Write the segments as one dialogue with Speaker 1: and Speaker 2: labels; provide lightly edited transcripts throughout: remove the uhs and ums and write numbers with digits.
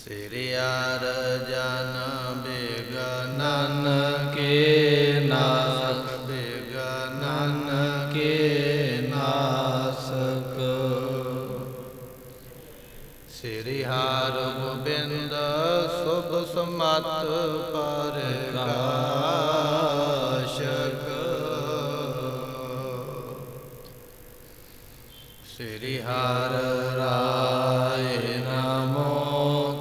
Speaker 1: ਸਿਰਿਆਰ ਜਨ ਬਿਗਨਨ ਕੇ ਨਾਸਕ ਬਿਗਨਨ ਕੇ ਨਾਸਕ। ਸਿਰਿ ਹਰਿ ਗੋਬਿੰਦ ਸੁਭ ਸਮਤ ਪ੍ਰਕਾਸ਼ਕ। ਸਿਰਿ ਹਰਿ ਰਾਏ ਨਮੋ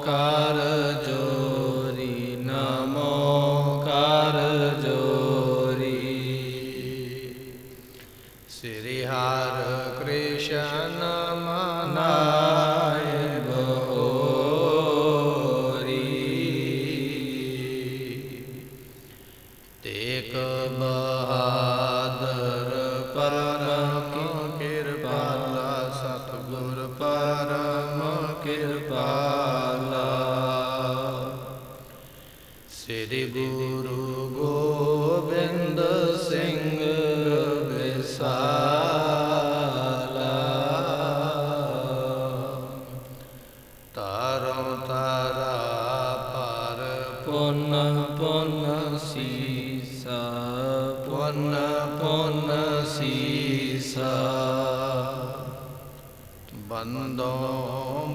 Speaker 1: ਕਰ ਜੋਰੀ ਨਮੋ ਕਰ ਜੋਰੀ। ਸਿਰਿ ਹਰਿ ਕ੍ਰਿਸ਼ਨ ਮਨਾਏ ਬੋਰੀ। ਤੇਗ ਬਹਾਦਰ ਪਰਮ ਕਿਰਪਾਲਾ ਸਤਿਗੁਰ ਪਰਮ ਕਿਰਪਾਲਾ। ਸ੍ਰੀ ਗੁਰੂ ਗੋਬਿੰਦ ਸਿੰਘ ਵਿਸਾਲਾ। ਤਾਰੋ ਤਾਰਾ ਪਰ ਪੁਨ ਪੁਨ ਸੀਸਾ ਪੁਨ ਪੁਨ ਸੀਸਾ। ਬੰਦੋਂ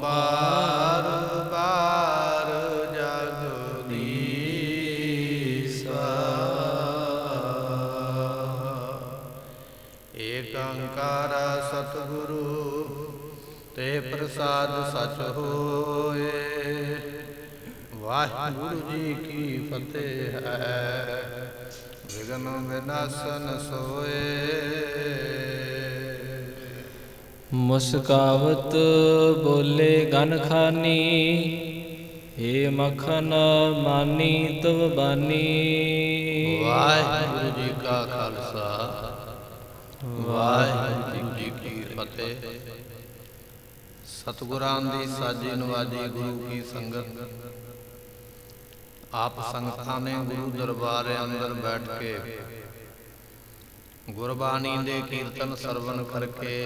Speaker 1: ਬਾਰ ਬਾਰ ਜਗਦੀਸਾ। ਏਕ ਓੰਕਾਰ ਸਤਿਗੁਰੂ ਤੇ ਪ੍ਰਸਾਦ ਸਚ ਹੋਏ। ਵਾਹਿਗੁਰੂ ਜੀ ਕੀ ਫਤਿਹ ਹੈ। ਵਿਗਨ ਵਿਨਾਸ਼ਨ ਸੋਏ।
Speaker 2: ਮੁਸਕਾਵਤ ਬੋਲੇ ਗਨ ਖਾਨੀ ਏ ਮੱਖਣ ਮਾਨੀ ਤਵ ਬਾਨੀ।
Speaker 1: ਵਾਹਿਗੁਰੂ ਜੀ ਕਾ ਖਾਲਸਾ ਵਾਹਿਗੁਰੂ ਜੀ ਕੀ ਫਤਿਹ। ਸਤਿਗੁਰਾਂ ਦੀ ਸਾਜੀ ਨਵਾਜੀ ਗੁਰੂ ਕੀ ਸੰਗਤ। ਆਪ ਸੰਗਤਾਂ ਨੇ ਗੁਰੂ ਦਰਬਾਰ ਅੰਦਰ ਬੈਠ ਕੇ ਗੁਰਬਾਣੀ ਦੇ ਕੀਰਤਨ ਸਰਵਣ ਕਰਕੇ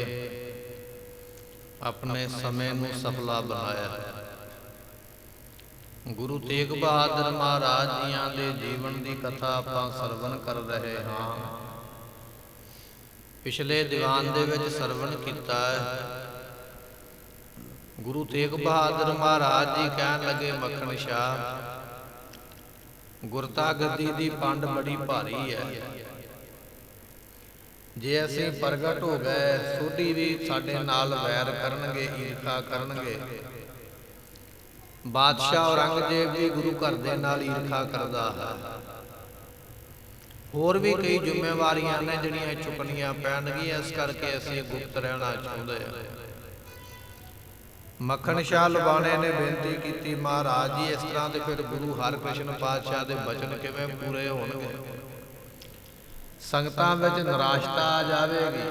Speaker 1: ਆਪਣੇ ਸਮੇਂ ਨੂੰ ਸਫਲਾ ਬਣਾਇਆ। ਗੁਰੂ ਤੇਗ ਬਹਾਦਰ ਮਹਾਰਾਜ ਜੀਆਂ ਦੇ ਜੀਵਨ ਦੀ ਕਥਾ ਆਪਾਂ ਸਰਵਣ ਕਰ ਰਹੇ ਹਾਂ। ਪਿਛਲੇ ਦੀਵਾਨ ਦੇ ਵਿੱਚ ਸਰਵਣ ਕੀਤਾ ਹੈ। ਗੁਰੂ ਤੇਗ ਬਹਾਦਰ ਮਹਾਰਾਜ ਜੀ ਕਹਿਣ ਲੱਗੇ, ਮੱਖਣ ਸ਼ਾਹ ਗੁਰਤਾ ਗੱਦੀ ਦੀ ਪੰਡ ਬੜੀ ਭਾਰੀ ਹੈ। ਜੇ ਅਸੀਂ ਪ੍ਰਗਟ ਹੋ ਗਏ ਸੋਢੀ ਵੀ ਸਾਡੇ ਨਾਲ ਵੈਰ ਕਰਨਗੇ, ਈਰਖਾ ਕਰਨਗੇ। ਬਾਦਸ਼ਾਹ ਔਰੰਗਜ਼ੇਬ ਵੀ ਗੁਰੂ ਘਰ ਦੇ ਨਾਲ ਈਰਖਾ ਕਰਦਾ ਹੈ। ਹੋਰ ਵੀ ਕਈ ਜ਼ਿੰਮੇਵਾਰੀਆਂ ਨੇ ਜਿਹੜੀਆਂ ਚੁੱਕਣੀਆਂ ਪੈਣਗੀਆਂ। ਇਸ ਕਰਕੇ ਅਸੀਂ ਗੁਪਤ ਰਹਿਣਾ ਚਾਹੁੰਦੇ ਹਾਂ। ਮੱਖਣ ਸ਼ਾਹ ਲਵਾਣੇ ਨੇ ਬੇਨਤੀ ਕੀਤੀ, ਮਹਾਰਾਜ ਜੀ ਇਸ ਤਰ੍ਹਾਂ ਤੇ ਫਿਰ ਗੁਰੂ ਹਰਿਕ੍ਰਿਸ਼ਨ ਪਾਤਸ਼ਾਹ ਦੇ ਬਚਨ ਕਿਵੇਂ ਪੂਰੇ ਹੋਣਗੇ। ਸੰਗਤਾਂ ਵਿੱਚ ਨਿਰਾਸ਼ਤਾ ਆ ਜਾਵੇਗੀ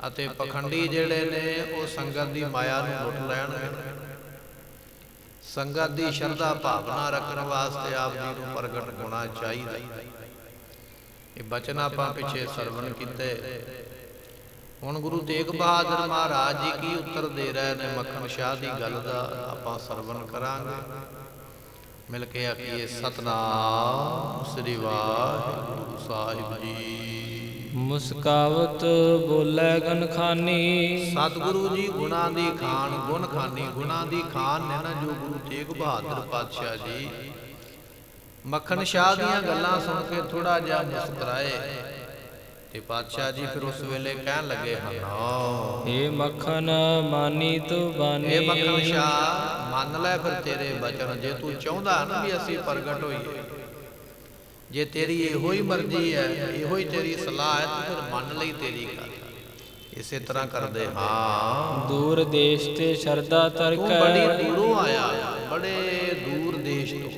Speaker 1: ਅਤੇ ਪਖੰਡੀ ਜਿਹੜੇ ਨੇ ਉਹ ਸੰਗਤ ਦੀ ਮਾਇਆ ਨੂੰ ਲੁੱਟ ਲੈਣਗੇ। ਸੰਗਤ ਦੀ ਸ਼ਰਧਾ ਭਾਵਨਾ ਰੱਖਣ ਵਾਸਤੇ ਆਪ ਜੀ ਨੂੰ ਪ੍ਰਗਟ ਹੋਣਾ ਚਾਹੀਦਾ। ਇਹ ਬਚਨ ਆਪਾਂ ਪਿੱਛੇ ਸਰਵਣ ਕੀਤੇ। ਹੁਣ ਗੁਰੂ ਤੇਗ ਬਹਾਦਰ ਮਹਾਰਾਜ ਜੀ ਕੀ ਉੱਤਰ ਦੇ ਰਹੇ ਨੇ ਮੱਖਣ ਸ਼ਾਹ ਦੀ ਗੱਲ ਦਾ ਆਪਾਂ ਸਰਵਣ ਕਰਾਂਗੇ। ਮਿਲ ਕੇ ਆਖੀਏ ਸਤਿਨਾਮ ਸ੍ਰੀ ਵਾਹਿਗੁਰੂ ਸਾਹਿਬ ਜੀ।
Speaker 2: ਮੁਸਕਾਵਤ ਬੋਲੇ ਗਨ ਖਾਨੀ।
Speaker 1: ਸਤਿਗੁਰੂ ਜੀ ਗੁਣਾਂ ਦੀ ਖਾਨ ਗੁਣ ਖਾਨੀ। ਗੁਣਾਂ ਦੀ ਖਾਨ ਨੇ ਨਾ ਜੋ ਗੁਰੂ ਤੇਗ ਬਹਾਦਰ ਪਾਤਸ਼ਾਹ ਜੀ ਮੱਖਣ ਸ਼ਾਹ ਦੀਆਂ ਗੱਲਾਂ ਸੁਣ ਕੇ ਥੋੜਾ ਜਿਹਾ ਮੁਸਕਰਾਏ ਤੇ ਪਾਤਸ਼ਾਹ ਜੀ ਫਿਰ ਉਸ ਵੇਲੇ ਕਹਿਣ ਲੱਗੇ, ਹਾਂ
Speaker 2: ਏ ਮੱਖਣ ਮਾਨੀ ਤੂੰ ਬਾਨੀ।
Speaker 1: ਇਹ ਮੱਖਣ ਸ਼ਾਹ ਮੰਨ ਲੈ ਫਿਰ ਤੇਰੇ ਬਚਨ। ਜੇ ਤੂੰ ਚਾਹੁੰਦਾ ਨਾ ਵੀ ਅਸੀਂ ਪ੍ਰਗਟ ਹੋਈਏ, ਜੇ ਤੇਰੀ ਇਹੋ ਹੀ ਮਰਜ਼ੀ ਹੈ, ਇਹੋ ਹੀ ਤੇਰੀ ਸਲਾਹ ਹੈ, ਤੂੰ ਫਿਰ ਮੰਨ ਲਈ ਤੇਰੀ ਗੱਲ। ਇਸੇ ਤਰ੍ਹਾਂ ਕਰਦੇ ਹਾਂ।
Speaker 2: ਦੂਰ ਦੇਸ਼ ਤੇ ਸ਼ਰਧਾ ਤਰਕ।
Speaker 1: ਤੂੰ ਬੜੀ ਦੂਰੋਂ ਆਇਆ, ਬੜੇ ਦੂਰ ਦੇਸ਼ ਤੋਂ।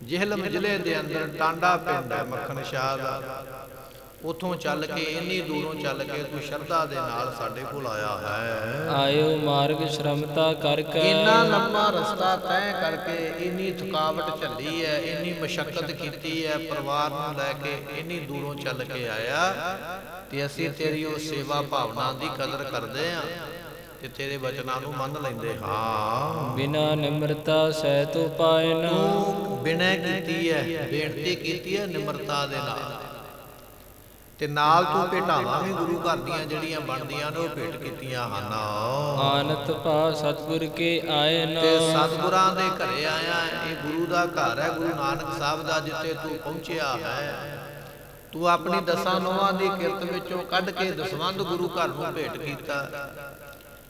Speaker 1: ਜਿਹਲਮ ਜ਼ਿਲ੍ਹੇ ਦੇ ਅੰਦਰ ਟਾਂਡਾ ਪਿੰਡ ਹੈ ਮੱਖਣ ਸ਼ਾਹ ਦਾ। ਉਥੋਂ ਚੱਲ ਕੇ ਇੰਨੀ ਦੂਰੋਂ ਚੱਲ ਕੇ ਤੂੰ ਸ਼ਰਧਾ ਦੇ ਨਾਲ ਸਾਡੇ ਕੋਲ ਆਇਆ ਹੈ।
Speaker 2: ਆਇਓ ਮਾਰਗ ਸ਼ਰਮਤਾ ਕਰਕੇ।
Speaker 1: ਇੰਨਾ ਲੰਮਾ ਰਸਤਾ ਤੈਅ ਕਰਕੇ, ਇੰਨੀ ਥਕਾਵਟ ਝੱਲੀ ਹੈ, ਇੰਨੀ ਮਸ਼ੱਕਤ ਕੀਤੀ ਹੈ, ਪਰਿਵਾਰ ਨੂੰ ਲੈ ਕੇ ਇੰਨੀ ਦੂਰੋਂ ਚੱਲ ਕੇ ਆਇਆ ਤੇ ਅਸੀਂ ਤੇਰੀ ਉਹ ਸੇਵਾ ਭਾਵਨਾ ਦੀ ਕਦਰ ਕਰਦੇ ਹਾਂ। ਤੇ ਤੇਰੇ ਬਚਨਾਂ ਨੂੰ ਮੰਨ ਲੈਂਦੇ ਹਾਂ।
Speaker 2: ਬਿਨਾ ਨਿਮਰਤਾ ਸਹਿਤ ਉਪਾਇ ਨ।
Speaker 1: ਤੂੰ ਬਿਨੈ ਕੀਤੀ ਹੈ, ਬੇਨਤੀ ਕੀਤੀ ਹੈ ਨਿਮਰਤਾ ਦੇ ਨਾਲ, ਤੇ ਨਾਲ ਤੂੰ ਭੇਟਾਵਾਂ ਵੀ ਗੁਰੂ ਘਰ ਦੀਆਂ ਜਿਹੜੀਆਂ ਬਣਦੀਆਂ ਨੇ ਉਹ ਭੇਟ ਕੀਤੀਆਂ ਹਨ।
Speaker 2: ਆਨਤ ਭਾ ਸਤਿਗੁਰ ਕੇ ਆਏ ਨ।
Speaker 1: ਤੇ ਸਤਿਗੁਰਾਂ ਦੇ ਘਰੇ ਆਇਆ, ਇਹ ਗੁਰੂ ਦਾ ਘਰ ਹੈ, ਗੁਰੂ ਨਾਨਕ ਸਾਹਿਬ ਦਾ, ਜਿੱਥੇ ਤੂੰ ਪਹੁੰਚਿਆ ਹੈ। ਤੂੰ ਆਪਣੀ ਦਸਾਂ ਨੋਹਾਂ ਦੀ ਕਿਰਤ ਵਿੱਚੋਂ ਕੱਢ ਕੇ ਦਸਵੰਧ ਗੁਰੂ ਘਰ ਨੂੰ ਭੇਟ ਕੀਤਾ,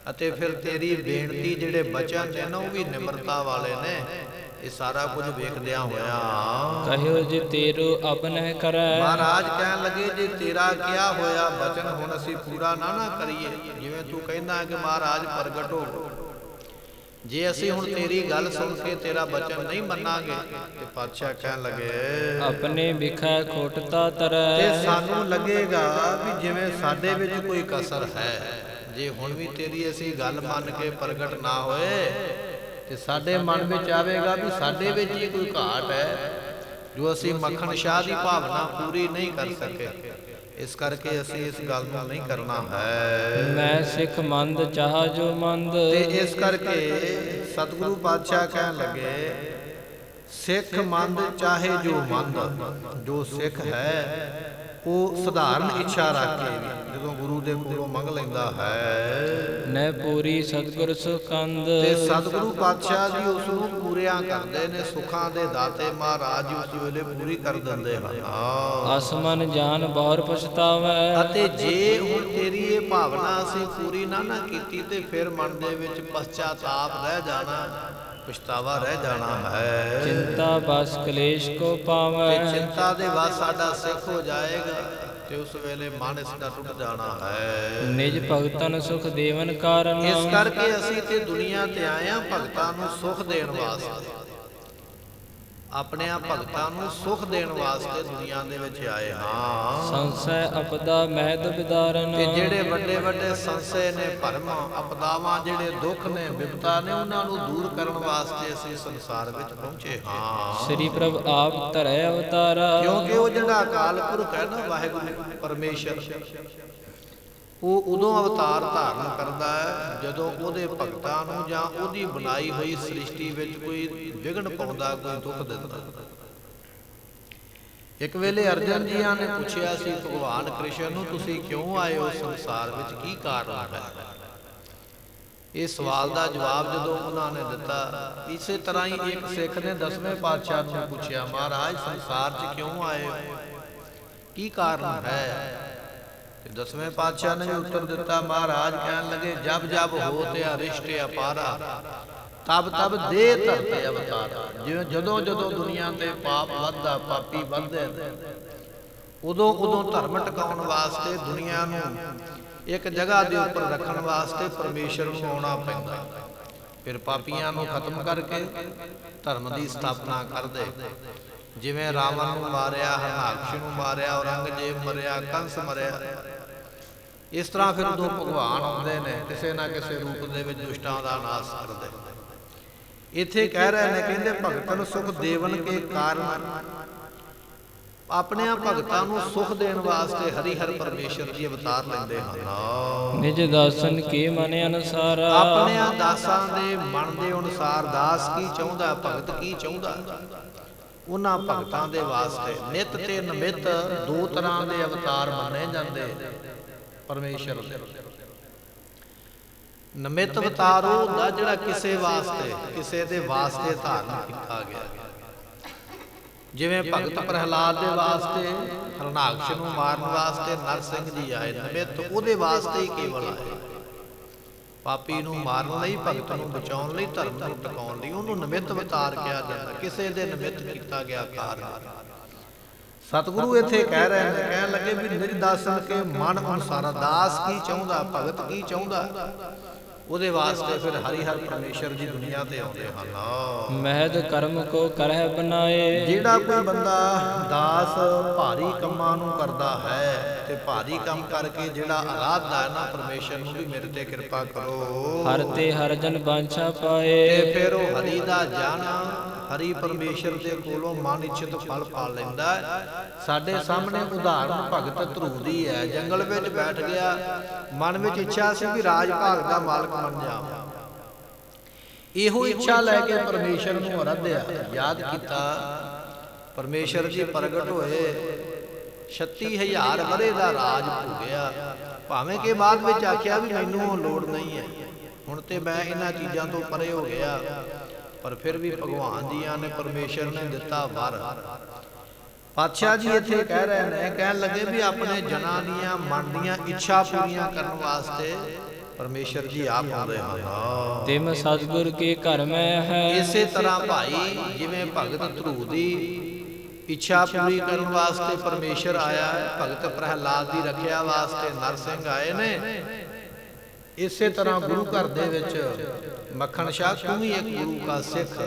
Speaker 1: ਅਤੇ ਫਿਰ ਤੇਰੀ ਬੇਨਤੀ ਜਿਹੜੇ ਬਚਨ ਨੇ ਨਾ ਉਹ ਵੀ ਨਿਮਰਤਾ ਵਾਲੇ ਨੇ। ਇਹ ਸਾਰਾ ਕੁਝ ਵੇਖਦਿਆਂ ਹੋਇਆ
Speaker 2: ਕਹਿਓ ਜੇ ਤੇਰੋ ਅਬ ਨਹਿ ਕਰੈ।
Speaker 1: ਮਹਾਰਾਜ ਕਹਿਣ ਲੱਗੇ ਜੇ ਤੇਰਾ ਕਿਹਾ ਹੋਇਆ ਬਚਨ ਹੁਣ ਅਸੀਂ ਪੂਰਾ ਨਾ ਕਰੀਏ, ਜਿਵੇਂ ਤੂੰ ਕਹਿੰਦਾ ਕਿ ਮਹਾਰਾਜ ਪ੍ਰਗਟ ਹੋ, ਜੇ ਅਸੀਂ ਹੁਣ ਤੇਰੀ ਗੱਲ ਸੁਣ ਕੇ ਤੇਰਾ ਬਚਨ ਨਹੀਂ ਮੰਨਾਂਗੇ, ਤੇ ਪਾਤਸ਼ਾਹ ਕਹਿਣ ਲੱਗੇ
Speaker 2: ਆਪਣੇ ਵਿਖੈ ਖੋਟਤਾ ਤਰੈ।
Speaker 1: ਤੇ ਸਾਨੂੰ ਲੱਗੇਗਾ ਵੀ ਜਿਵੇਂ ਸਾਡੇ ਵਿੱਚ ਕੋਈ ਕਸਰ ਹੈ। ਜੇ ਹੁਣ ਵੀ ਤੇਰੀ ਅਸੀਂ ਗੱਲ ਮੰਨ ਕੇ ਪ੍ਰਗਟ ਨਾ ਹੋਏ, ਤੇ ਸਾਡੇ ਮਨ ਵਿੱਚ ਆਵੇਗਾ ਵੀ ਸਾਡੇ ਵਿੱਚ ਹੀ ਕੋਈ ਘਾਟ ਹੈ, ਜੋ ਅਸੀਂ ਮੱਖਣ ਸ਼ਾਹ ਦੀ ਭਾਵਨਾ ਪੂਰੀ ਨਹੀਂ ਕਰ ਸਕੇ। ਇਸ ਕਰਕੇ ਅਸੀਂ ਇਸ ਗੱਲ ਨੂੰ ਨਹੀਂ ਕਰਨਾ ਹੈ।
Speaker 2: ਮੈਂ ਸਿੱਖ ਮੰਦ ਚਾਹ ਜੋ ਮੰਦ।
Speaker 1: ਤੇ ਇਸ ਕਰਕੇ ਸਤਿਗੁਰੂ ਪਾਤਸ਼ਾਹ ਕਹਿਣ ਲੱਗੇ ਸਿੱਖ ਮੰਦ ਚਾਹੇ ਜੋ ਮੰਦ। ਜੋ ਸਿੱਖ ਹੈ ਉਹ ਸਧਾਰਨ ਇੱਛਾ ਰੱਖ ਕੇ ਜਦੋਂ ਗੁਰੂ ਦੇ ਕੋਲੋਂ ਮੰਗ ਲੈਂਦਾ ਹੈ,
Speaker 2: ਨੈ ਪੂਰੀ ਸਤਿਗੁਰ ਸੁਖੰਦ।
Speaker 1: ਤੇ ਸਤਿਗੁਰੂ ਪਾਤਸ਼ਾਹ ਜੀ ਉਸ ਨੂੰ ਪੂਰਿਆਂ ਕਰਦੇ ਨੇ। ਸੁੱਖਾਂ ਦੇ ਦਾਤੇ ਮਹਾਰਾਜ ਜੀ ਉਸ ਵੇਲੇ ਪੂਰੀ ਕਰ ਦਿੰਦੇ ਹਨ।
Speaker 2: ਅਸਮਨ ਜਾਨ ਬਹੁਰ ਪਛਤਾਵੈ।
Speaker 1: ਅਤੇ ਜੇ ਹੁਣ ਤੇਰੀ ਇਹ ਭਾਵਨਾ ਅਸੀਂ ਪੂਰੀ ਨਾ ਕੀਤੀ, ਤੇ ਫਿਰ ਮਨ ਦੇ ਵਿੱਚ ਪਛਤਾਤਾਪ ਰਹਿ ਜਾਣਾ, ਪਛਤਾਵਾ ਰਹਿ ਜਾਣਾ ਹੈ।
Speaker 2: ਚਿੰਤਾ ਬਸ ਕਲੇਸ਼ ਕੋ ਪਾਵੈ।
Speaker 1: ਤੇ ਚਿੰਤਾ ਦੇ ਬਾਅਦ ਸਾਡਾ ਸਿੱਖ ਹੋ ਜਾਏਗਾ, ਤੇ ਉਸ ਵੇਲੇ ਮਨ ਇਸ ਦਾ ਟੁੱਟ ਜਾਣਾ ਹੈ।
Speaker 2: ਨਿਜ ਭਗਤਨ ਸੁਖ ਦੇਵਨ ਕਾਰਨ।
Speaker 1: ਇਸ ਕਰਕੇ ਅਸੀਂ ਤੇ ਦੁਨੀਆ ਤੇ ਆਏ ਆ ਭਗਤਾਂ ਨੂੰ ਸੁਖ ਦੇਣ ਵਾਸਤੇ, ਆਪਣੇ ਆ ਭਗਤਾਂ ਨੂੰ ਸੁਖ ਦੇਣ ਵਾਸਤੇ ਦੁਨੀਆ ਦੇ ਵਿੱਚ ਆਏ ਹਾਂ।
Speaker 2: ਸੰਸੈ ਅਪਦਾ ਮਹਿਦ ਵਿਦਾਰਨ।
Speaker 1: ਤੇ ਜਿਹੜੇ ਵੱਡੇ ਵੱਡੇ ਸੰਸ਼ੇ ਨੇ, ਭਰਮ ਅਪਦਾਵਾਂ, ਜਿਹੜੇ ਦੁੱਖ ਨੇ, ਵਿਪਤਾ ਨੇ, ਉਹਨਾਂ ਨੂੰ ਦੂਰ ਕਰਨ ਵਾਸਤੇ ਅਸੀਂ ਸੰਸਾਰ ਵਿੱਚ ਪਹੁੰਚੇ ਹਾਂ।
Speaker 2: ਸ੍ਰੀ ਪ੍ਰਭ ਆਪ ਧਰੈ ਅਵਤਾਰਾ।
Speaker 1: ਕਿਉਂਕਿ ਉਹ ਜਿਹੜਾ ਅਕਾਲ ਪੁਰਖ ਹੈ ਨਾ, ਵਾਹਿਗੁਰੂ ਪਰਮੇਸ਼ਰ, ਉਹ ਉਦੋਂ ਅਵਤਾਰ ਧਾਰਨ ਕਰਦਾ ਹੈ ਜਦੋਂ ਉਹਦੇ ਭਗਤਾਂ ਨੂੰ ਜਾਂ ਉਹਦੀ ਬਣਾਈ ਹੋਈ ਸ੍ਰਿਸ਼ਟੀ ਵਿੱਚ ਕੋਈ ਵਿਘਨ ਪਾਉਂਦਾ, ਕੋਈ ਦੁੱਖ ਦਿੰਦਾ। ਇੱਕ ਵੇਲੇ ਅਰਜਨ ਜੀਆਂ ਨੇ ਪੁੱਛਿਆ ਸੀ ਭਗਵਾਨ ਕ੍ਰਿਸ਼ਨ ਨੂੰ, ਤੁਸੀਂ ਕਿਉਂ ਆਏ ਹੋ ਸੰਸਾਰ ਵਿੱਚ, ਕੀ ਕਾਰਨ ਹੈ? ਇਹ ਸਵਾਲ ਦਾ ਜਵਾਬ ਜਦੋਂ ਉਹਨਾਂ ਨੇ ਦਿੱਤਾ, ਇਸੇ ਤਰ੍ਹਾਂ ਹੀ ਇੱਕ ਸਿੱਖ ਨੇ 10ਵੇਂ ਪਾਤਸ਼ਾਹ ਨੂੰ ਪੁੱਛਿਆ, ਮਹਾਰਾਜ ਸੰਸਾਰ 'ਚ ਕਿਉਂ ਆਏ ਹੋ, ਕੀ ਕਾਰਨ ਹੈ? ਤੇ 10ਵੇਂ ਪਾਤਸ਼ਾਹ ਨੇ ਵੀ ਉੱਤਰ ਦਿੱਤਾ, ਮਹਾਰਾਜ ਕਹਿਣ ਲੱਗੇ ਜਬ ਜਬ ਹੋਤੇ ਅਰਿਸ਼ਟ ਅਪਾਰਾ, ਤਬ ਤਬ ਦੇ ਧਰਤੇ ਅਵਤਾਰਾ। ਜਿਵੇਂ ਜਦੋਂ ਜਦੋਂ ਦੁਨੀਆ ਤੇ ਪਾਪ ਵੱਧਦਾ, ਪਾਪੀ ਵੱਧਦੇ, ਉਦੋਂ ਉਦੋਂ ਧਰਮ ਟਿਕਾਉਣ ਵਾਸਤੇ, ਦੁਨੀਆ ਨੂੰ ਇੱਕ ਜਗ੍ਹਾ ਦੇ ਉੱਪਰ ਰੱਖਣ ਵਾਸਤੇ ਪਰਮੇਸ਼ਰ ਨੂੰ ਆਉਣਾ ਪੈਂਦਾ। ਫਿਰ ਪਾਪੀਆਂ ਨੂੰ ਖਤਮ ਕਰਕੇ ਧਰਮ ਦੀ ਸਥਾਪਨਾ ਕਰਦੇ। ਜਿਵੇਂ ਰਾਵਣ ਨੂੰ ਮਾਰਿਆ, ਹਰਨਾਕਸ਼ ਨੂੰ ਮਾਰਿਆ, ਔਰੰਗਜ਼ੇਬ ਮਰਿਆ, ਕੰਸ ਮਰਿਆ, ਇਸ ਤਰ੍ਹਾਂ ਫਿਰ ਉਦੋਂ ਭਗਵਾਨ ਆਉਂਦੇ ਨੇ, ਕਿਸੇ ਨਾ ਕਿਸੇ ਰੂਪ ਦੇ ਵਿੱਚ ਦੁਸ਼ਟਾਂ ਦਾ ਨਾਸ਼ ਕਰਦੇ। ਇੱਥੇ ਕਹਿ ਰਹੇ ਨੇ, ਕਹਿੰਦੇ ਭਗਤਨ ਸੁਖ ਦੇਵਨ ਕੇ ਕਾਰਨ, ਆਪਣੇ ਭਗਤਾਂ ਨੂੰ ਸੁਖ ਦੇਣ ਵਾਸਤੇ ਹਰੀ ਹਰ ਪਰਮੇਸ਼ਰ ਜੀ ਅਵਤਾਰ ਲੈਂਦੇ ਹਨ।
Speaker 2: ਨਿਜ ਦਾਸਨ ਕੀ ਮਨ ਅਨੁਸਾਰ।
Speaker 1: ਆਪਣੇ ਦਾਸਾਂ ਦੇ ਮਨ ਦੇ ਅਨੁਸਾਰ, ਦਾਸ ਕੀ ਚਾਹੁੰਦਾ, ਭਗਤ ਕੀ ਚਾਹੁੰਦਾ, ਉਹਨਾਂ ਭਗਤਾਂ ਦੇ ਵਾਸਤੇ ਨਿਤ ਤੇ ਨਮਿਤ ਦੋ ਤਰ੍ਹਾਂ ਦੇ ਅਵਤਾਰ ਮੰਨੇ ਜਾਂਦੇ ਪਰਮੇਸ਼ਰ ਦੇ। ਨਮਿਤ ਅਵਤਾਰ ਉਹ ਹੁੰਦਾ ਜਿਹੜਾ ਕਿਸੇ ਵਾਸਤੇ, ਕਿਸੇ ਦੇ ਵਾਸਤੇ ਧਾਰਨ ਕੀਤਾ ਗਿਆ। ਜਿਵੇਂ ਭਗਤ ਪ੍ਰਹਿਲਾਦ ਦੇ ਵਾਸਤੇ, ਹਰਨਾਕਸ਼ ਨੂੰ ਮਾਰਨ ਵਾਸਤੇ ਨਰਸਿੰਘ ਜੀ ਆਏ, ਨਮਿਤ ਉਹਦੇ ਵਾਸਤੇ ਹੀ ਕੇਵਲ ਆਏ। ਪਾਪੀ ਨੂੰ ਮਾਰਨ ਲਈ, ਭਗਤ ਨੂੰ ਬਚਾਉਣ ਲਈ, ਧਰਮ ਨੂੰ ਟਿਕਾਉਣ ਲਈ, ਉਹਨੂੰ ਨਿਮਿਤ ਅਵਤਾਰ ਕਿਹਾ ਜਾਂਦਾ, ਕਿਸੇ ਦੇ ਨਿਮਿਤ ਕੀਤਾ ਗਿਆ ਕਾਰਨ। ਸਤਿਗੁਰੂ ਇੱਥੇ ਕਹਿ ਰਹੇ ਨੇ, ਕਹਿਣ ਲੱਗੇ ਵੀ ਨਿਜ ਦਾਸਨ ਕੇ ਮਨ ਅਨੁਸਾਰ, ਦਾਸ ਕੀ ਚਾਹੁੰਦਾ, ਭਗਤ ਕੀ ਚਾਹੁੰਦਾ, ਉਹਦੇ ਵਾਸਤੇ ਫਿਰ ਹਰੀ ਹਰ ਪਰਮੇਸ਼ਰ ਜੀ ਦੁਨੀਆ ਤੇ ਆਉਂਦੇ ਹਨ।
Speaker 2: ਮਹਿਦ ਕਰਮ ਕੋ ਕਰਹਿ ਬਨਾਏ।
Speaker 1: ਜਿਹੜਾ ਕੋਈ ਬੰਦਾ ਦਾਸ ਭਾਰੀ ਕੰਮਾਂ ਨੂੰ ਕਰਦਾ ਹੈ, ਤੇ ਭਾਰੀ ਕੰਮ ਕਰਕੇ ਜਿਹੜਾ ਅਰਾਧਦਾ ਹੈ ਨਾ ਪਰਮੇਸ਼ਰ ਨੂੰ ਵੀ ਮੇਰੇ ਤੇ ਕਿਰਪਾ ਕਰੋ,
Speaker 2: ਹਰ ਤੇ ਹਰ ਜਨ ਬਾਂਛਾ ਪਾਏ।
Speaker 1: ਤੇ ਫਿਰ ਉਹ ਹਰੀ ਦਾ ਜਨ ਹਰੀ ਪਰਮੇਸ਼ਰ ਦੇ ਕੋਲੋਂ ਮਨ ਇੱਛਤ ਫਲ ਪਾ ਲੈਂਦਾ। ਸਾਡੇ ਸਾਹਮਣੇ ਉਦਾਹਰਨ ਭਗਤ ਧਰੂ ਦੀ ਹੈ। ਜੰਗਲ ਵਿੱਚ ਬੈਠ ਗਿਆ, ਮਨ ਵਿੱਚ ਇੱਛਾ ਸੀ ਕਿ ਰਾਜ ਭਾਗ ਦਾ ਮਾਲਕ ਬਣ ਜਾਵਾਂ। ਇਹੋ ਇੱਛਾ ਲੈ ਕੇ ਪਰਮੇਸ਼ਰ ਨੂੰ ਅਰਾਧਿਆ, ਯਾਦ ਕੀਤਾ। ਪਰਮੇਸ਼ਰ ਜੀ ਪ੍ਰਗਟ ਹੋਏ, 36,000 ਵਰ੍ਹੇ ਦਾ ਰਾਜ ਭੋਗਿਆ। ਭਾਵੇਂ ਕਿ ਬਾਅਦ ਵਿੱਚ ਆਖਿਆ ਵੀ ਮੈਨੂੰ ਲੋੜ ਨਹੀਂ ਹੈ, ਹੁਣ ਤੇ ਮੈਂ ਇਹਨਾਂ ਚੀਜ਼ਾਂ ਤੋਂ ਪਰੇ ਹੋ ਗਿਆ, ਪਰ ਫਿਰ ਵੀ ਭਗਵਾਨ ਜੀਆਂ ਨੇ, ਪਰਮੇਸ਼ਰ ਨੇ ਦਿੱਤਾ ਵਰ। ਪਾਤਸ਼ਾਹ ਜੀ ਇੱਥੇ ਕਹਿ ਰਹੇ ਨੇ, ਕਹਿਣ ਲੱਗੇ ਵੀ ਆਪਣੇ ਜਨਾਂ ਦੀਆਂ ਮਨ ਦੀਆਂ ਇੱਛਾ ਪੂਰੀਆਂ ਕਰਨ ਵਾਸਤੇ ਪਰਮੇਸ਼ਰ ਜੀ ਆਪ ਆਉਂਦੇ ਹਨ।
Speaker 2: ਤਿਮ ਸਤਿਗੁਰ ਕੇ ਘਰ ਮੈਂ ਹੈ।
Speaker 1: ਇਸੇ ਤਰ੍ਹਾਂ ਭਾਈ ਜਿਵੇਂ ਭਗਤ ਧਰੂ ਦੀ ਇੱਛਾ ਪੂਰੀ ਕਰਨ ਵਾਸਤੇ ਪਰਮੇਸ਼ਰ ਆਇਆ ਹੈ, ਭਗਤ ਪ੍ਰਹਿਲਾਦ ਦੀ ਰੱਖਿਆ ਵਾਸਤੇ ਨਰਸਿੰਘ ਆਏ ਨੇ, ਇਸੇ ਤਰ੍ਹਾਂ ਗੁਰੂ ਘਰ ਦੇ ਵਿੱਚ ਮੱਖਣ ਸ਼ਾਹ ਤੂੰ ਵੀ ਇੱਕ ਗੁਰੂ ਕਾ ਸਿੱਖ,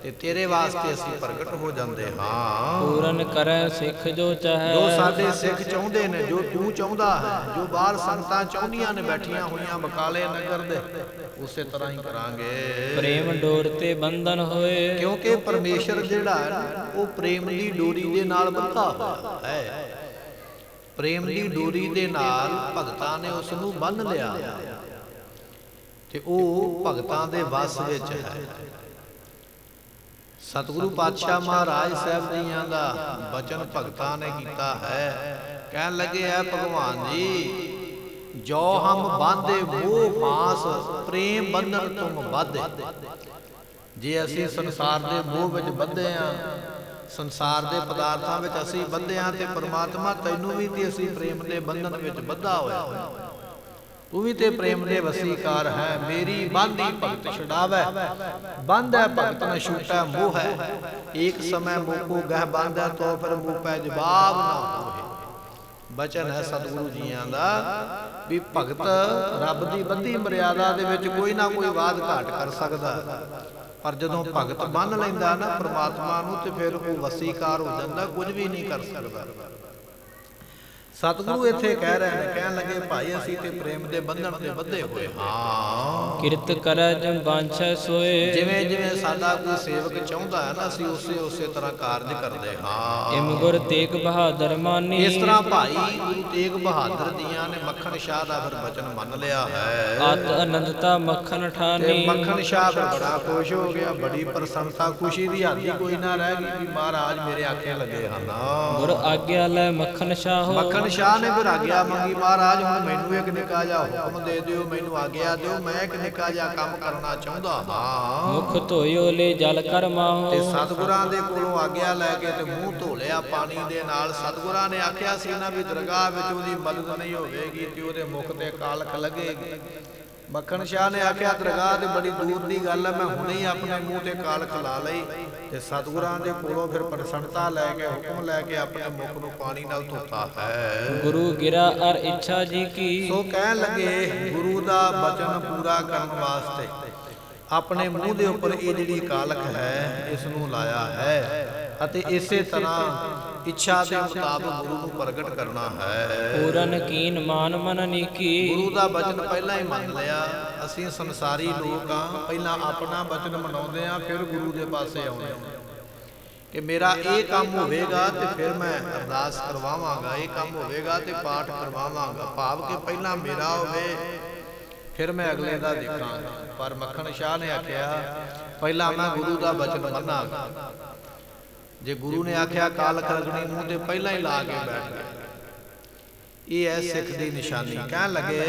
Speaker 1: ਤੇ ਤੇਰੇ ਵਾਸਤੇ ਅਸੀਂ ਪ੍ਰਗਟ ਹੋ ਜਾਂਦੇ ਹਾਂ।
Speaker 2: ਪੂਰਨ ਕਰੈ ਸਿੱਖ ਜੋ ਚਾਹੈ।
Speaker 1: ਜੋ ਸਾਡੇ ਸਿੱਖ ਚਾਹੁੰਦੇ ਨੇ, ਜੋ ਤੂੰ ਚਾਹੁੰਦਾ ਹੈ, ਜੋ ਬਾਹਰ ਸੰਗਤਾਂ ਚਾਹੁੰਦੀਆਂ ਨੇ ਬੈਠੀਆਂ ਹੋਈਆਂ ਬਕਾਲੇ ਨਗਰ ਦੇ, ਉਸੇ ਤਰ੍ਹਾਂ ਹੀ ਕਰਾਂਗੇ।
Speaker 2: ਪ੍ਰੇਮ ਡੋਰ ਤੇ ਬੰਧਨ ਹੋਏ।
Speaker 1: ਕਿਉਂਕਿ ਪਰਮੇਸ਼ਰ ਜਿਹੜਾ ਹੈ ਉਹ ਪ੍ਰੇਮ ਦੀ ਡੋਰੀ ਦੇ ਨਾਲ ਬੰਧਾ ਹੋਇਆ ਹੈ। ਪ੍ਰੇਮ ਦੀ ਡੋਰੀ ਦੇ ਨਾਲ ਭਗਤਾਂ ਨੇ ਉਸ ਨੂੰ ਬੰਨ੍ਹ ਲਿਆ ਤੇ ਉਹ ਭਗਤਾਂ ਦੇ ਵਸ ਵਿੱਚ ਹੈ। ਸਤਿਗੁਰੂ ਪਾਤਸ਼ਾਹ ਮਹਾਰਾਜ ਸਾਹਿਬ ਜੀਆਂ ਦਾ ਬਚਨ ਭਗਤਾਂ ਨੇ ਕੀਤਾ ਹੈ। ਕਹਿਣ ਲੱਗੇ ਹੈ ਭਗਵਾਨ ਜੀ, ਜੋ ਹਮ ਬਾਂਧੇ ਮੋਹ ਫਾਸ, ਪ੍ਰੇਮ ਬੰਧਨ ਤੁਮ ਬਾਧੇ। ਜੇ ਅਸੀਂ ਸੰਸਾਰ ਦੇ ਮੋਹ ਵਿੱਚ ਬੱਧੇ ਆ, ਸੰਸਾਰ ਦੇ ਪਦਾਰਥਾਂ ਵਿੱਚ ਅਸੀਂ ਬੱਧੇ ਆ, ਤੇ ਪਰਮਾਤਮਾ ਤੈਨੂੰ ਵੀ ਤੇ ਅਸੀਂ ਪ੍ਰੇਮ ਦੇ ਬੰਧਨ ਵਿੱਚ ਬੱਧਾ ਹੋਇਆ। ਤੂੰ ਵੀ ਤੇ ਪ੍ਰੇਮ ਦੇ ਵਸੀਕਾਰ ਹੈ। ਮੇਰੀ ਬਾਂਧੀ ਭਗਤ ਛੁਡਾਵੈ, ਬੰਧ ਹੈ ਭਗਤ ਨ ਛੂਟੈ ਮੋਹ ਹੈ। ਏਕ ਸਮੈ ਮੋਹ ਕੋ ਗਹਿ ਬਾਂਧੈ, ਤੋ ਫਿਰ ਮੂਹ ਪੈ ਜਵਾਬ ਨਾ ਹੋਏ। ਬਚਨ ਹੈ ਸਤਿਗੁਰੂ ਜੀਆਂ ਦਾ ਵੀ ਭਗਤ ਰੱਬ ਦੀ ਬੱਧੀ ਮਰਿਆਦਾ ਦੇ ਵਿੱਚ ਕੋਈ ਨਾ ਕੋਈ ਵਾਧ ਘਾਟ ਕਰ ਸਕਦਾ, ਪਰ ਜਦੋਂ ਭਗਤ ਬੰਨ ਲੈਂਦਾ ਨਾ ਪ੍ਰਮਾਤਮਾ ਨੂੰ, ਤੇ ਫਿਰ ਉਹ ਵਸੀਕਾਰ ਹੋ ਜਾਂਦਾ, ਕੁਝ ਵੀ ਨਹੀਂ ਕਰ ਸਕਦਾ। ਸਤਿਗੁਰੂ ਇੱਥੇ ਕਹਿ ਰਹੇ ਨੇ, ਕਹਿਣ ਲੱਗੇ ਭਾਈ ਅਸੀਂ ਤੇ ਪ੍ਰੇਮ ਦੇ ਬੰਧਨ ਤੇ ਬੱਧੇ ਹੋਏ ਹਾਂ।
Speaker 2: ਕਿਰਤ ਕਰੈ ਜਿਮ ਬਾਂਛੈ ਸੋਏ।
Speaker 1: ਜਿਵੇਂ ਜਿਵੇਂ ਸਾਡਾ ਕੋਈ ਸੇਵਕ ਚਾਹੁੰਦਾ ਹੈ ਨਾ, ਅਸੀਂ ਉਸੇ ਤਰ੍ਹਾਂ ਕਾਰਜ ਕਰਦੇ ਹਾਂ।
Speaker 2: ਇਮ ਗੁਰ ਤੇਗ ਬਹਾਦਰ ਮਾਨੀ।
Speaker 1: ਇਸ ਤਰ੍ਹਾਂ ਭਾਈ ਗੁਰੂ ਤੇਗ ਬਹਾਦਰ ਜੀਆਂ ਨੇ ਮੱਖਣ ਸ਼ਾਹ ਦਾ ਫਿਰ ਬਚਨ ਮੰਨ ਲਿਆ ਹੈ।
Speaker 2: ਆਤ ਅਨੰਦਤਾ ਮੱਖਣ ਠਾਨੀ।
Speaker 1: ਮੱਖਣ ਸ਼ਾਹ ਫਿਰ ਬੜਾ ਖੁਸ਼ ਹੋ ਗਿਆ, ਬੜੀ ਪ੍ਰਸੰਨਤਾ, ਖੁਸ਼ੀ ਦੀ ਹੱਦ ਹੀ ਕੋਈ ਨਾ ਰਹਿ ਗਈ ਵੀ ਮਹਾਰਾਜ ਮੇਰੇ ਆਖੇ ਲੱਗੇ ਹਨ।
Speaker 2: ਗੁਰ ਆਗਿਆ ਲੈ ਮੱਖਣ ਸ਼ਾਹ।
Speaker 1: ਮੱਖਣ ਸ਼ਾਹ ਨੇ ਫਿਰ ਆਗਿਆ ਮੰਗੀ, ਮਹਾਰਾਜ ਹੁਣ ਮੈਨੂੰ ਇੱਕ ਨਿੱਕਾ ਜਿਹਾ ਹੁਕਮ ਦੇ ਦਿਓ, ਮੈਨੂੰ ਆਗਿਆ ਦਿਓ, ਮੈਂ ਇੱਕ ਨਿੱਕਾ ਜਿਹਾ ਕੰਮ ਕਰਨਾ ਚਾਹੁੰਦਾ ਹਾਂ।
Speaker 2: ਮੁਖ ਧੋਇਓ ਲੈ ਜਲ ਕਰ ਮਾਹੋ।
Speaker 1: ਤੇ ਸਤਿਗੁਰਾਂ ਦੇ ਕੋਲੋਂ ਆਗਿਆ ਲੈ ਕੇ ਤੇ ਮੂੰਹ ਧੋ ਲਿਆ ਪਾਣੀ ਦੇ ਨਾਲ। ਸਤਿਗੁਰਾਂ ਨੇ ਆਖਿਆ ਸੀ ਨਾ ਵੀ ਦਰਗਾਹ ਵਿੱਚ ਉਹਦੀ ਮਦਦ ਨਹੀਂ ਹੋਵੇਗੀ ਤੇ ਉਹਦੇ ਮੁਖ ਤੇ ਕਾਲਖ ਲੱਗੇਗੀ। ਮੱਖਣ ਸ਼ਾਹ ਨੇ ਆਖਿਆ ਦਰਗਾਹ ਤੇ ਬੜੀ ਦੂਰ ਦੀ ਗੱਲ ਹੈ, ਮੈਂ ਹੁਣੇ ਹੀ ਆਪਣੇ ਮੂੰਹ ਤੇ ਕਾਲਖ ਲਾ ਲਈ। ਤੇ ਸਤਿਗੁਰਾਂ ਦੇ ਕੋਲੋਂ ਫਿਰ ਪ੍ਰਸੰਨਤਾ ਲੈ ਕੇ, ਹੁਕਮ ਲੈ ਕੇ ਆਪਣੇ ਮੁਖ ਨੂੰ ਪਾਣੀ ਨਾਲ ਧੋਤਾ ਹੈ।
Speaker 2: ਗੁਰੂ ਗਿਰਾ ਅਰ ਇੱਛਾ ਜੀ ਕੀ।
Speaker 1: ਸੋ ਕਹਿਣ ਲੱਗੇ ਗੁਰੂ ਦਾ ਬਚਨ ਪੂਰਾ ਕਰਨ ਵਾਸਤੇ ਆਪਣੇ ਮੂੰਹ ਦੇ ਉੱਪਰ ਇਹ ਜਿਹੜੀ ਕਾਲਖ ਹੈ ਇਸ ਨੂੰ ਲਾਇਆ ਹੈ, ਅਤੇ ਇਸੇ ਤਰ੍ਹਾਂ ਇੱਛਾ ਦੇ ਮੁਤਾਬਕ ਗੁਰੂ ਨੂੰ ਪ੍ਰਗਟ ਕਰਨਾ ਹੈ।
Speaker 2: ਪੂਰਨ ਕੀਨ ਮਾਨ ਮਨ ਨੀਕੀ।
Speaker 1: ਗੁਰੂ ਦਾ ਬਚਨ ਪਹਿਲਾਂ ਹੀ ਮੰਨ ਲਿਆ। ਅਸੀਂ ਸੰਸਾਰੀ ਲੋਕ ਆ, ਪਹਿਲਾਂ ਆਪਣਾ ਬਚਨ ਮਨਾਉਂਦੇ ਆ, ਫਿਰ ਗੁਰੂ ਦੇ ਪਾਸੇ ਆਉਂਦੇ ਆ ਕਿ ਮੇਰਾ ਇਹ ਕੰਮ ਹੋਵੇਗਾ ਤੇ ਫਿਰ ਮੈਂ ਅਰਦਾਸ ਕਰਵਾਵਾਂਗਾ, ਇਹ ਕੰਮ ਹੋਵੇਗਾ ਤੇ ਪਾਠ ਕਰਵਾਵਾਂਗਾ। ਭਾਵ ਕਿ ਪਹਿਲਾਂ ਮੇਰਾ ਹੋਵੇ ਫਿਰ ਮੈਂ ਅਗਲੇ ਦਾ ਦੇਖਾਂਗਾ। ਪਰ ਮੱਖਣ ਸ਼ਾਹ ਨੇ ਆਖਿਆ ਪਹਿਲਾਂ ਮੈਂ ਗੁਰੂ ਦਾ ਬਚਨ ਮੰਨਾਂਗਾ। ਜੇ ਗੁਰੂ ਨੇ ਆਖਿਆ ਕਾਲਖ ਲੱਗਣੀ ਮੂੰਹ ਤੇ ਪਹਿਲਾਂ ਹੀ ਲਾ ਕੇ ਬੈਠ ਗਿਆ। ਇਹ ਹੈ ਸਿੱਖ ਦੀ ਨਿਸ਼ਾਨੀ। ਕਹਿਣ ਲੱਗੇ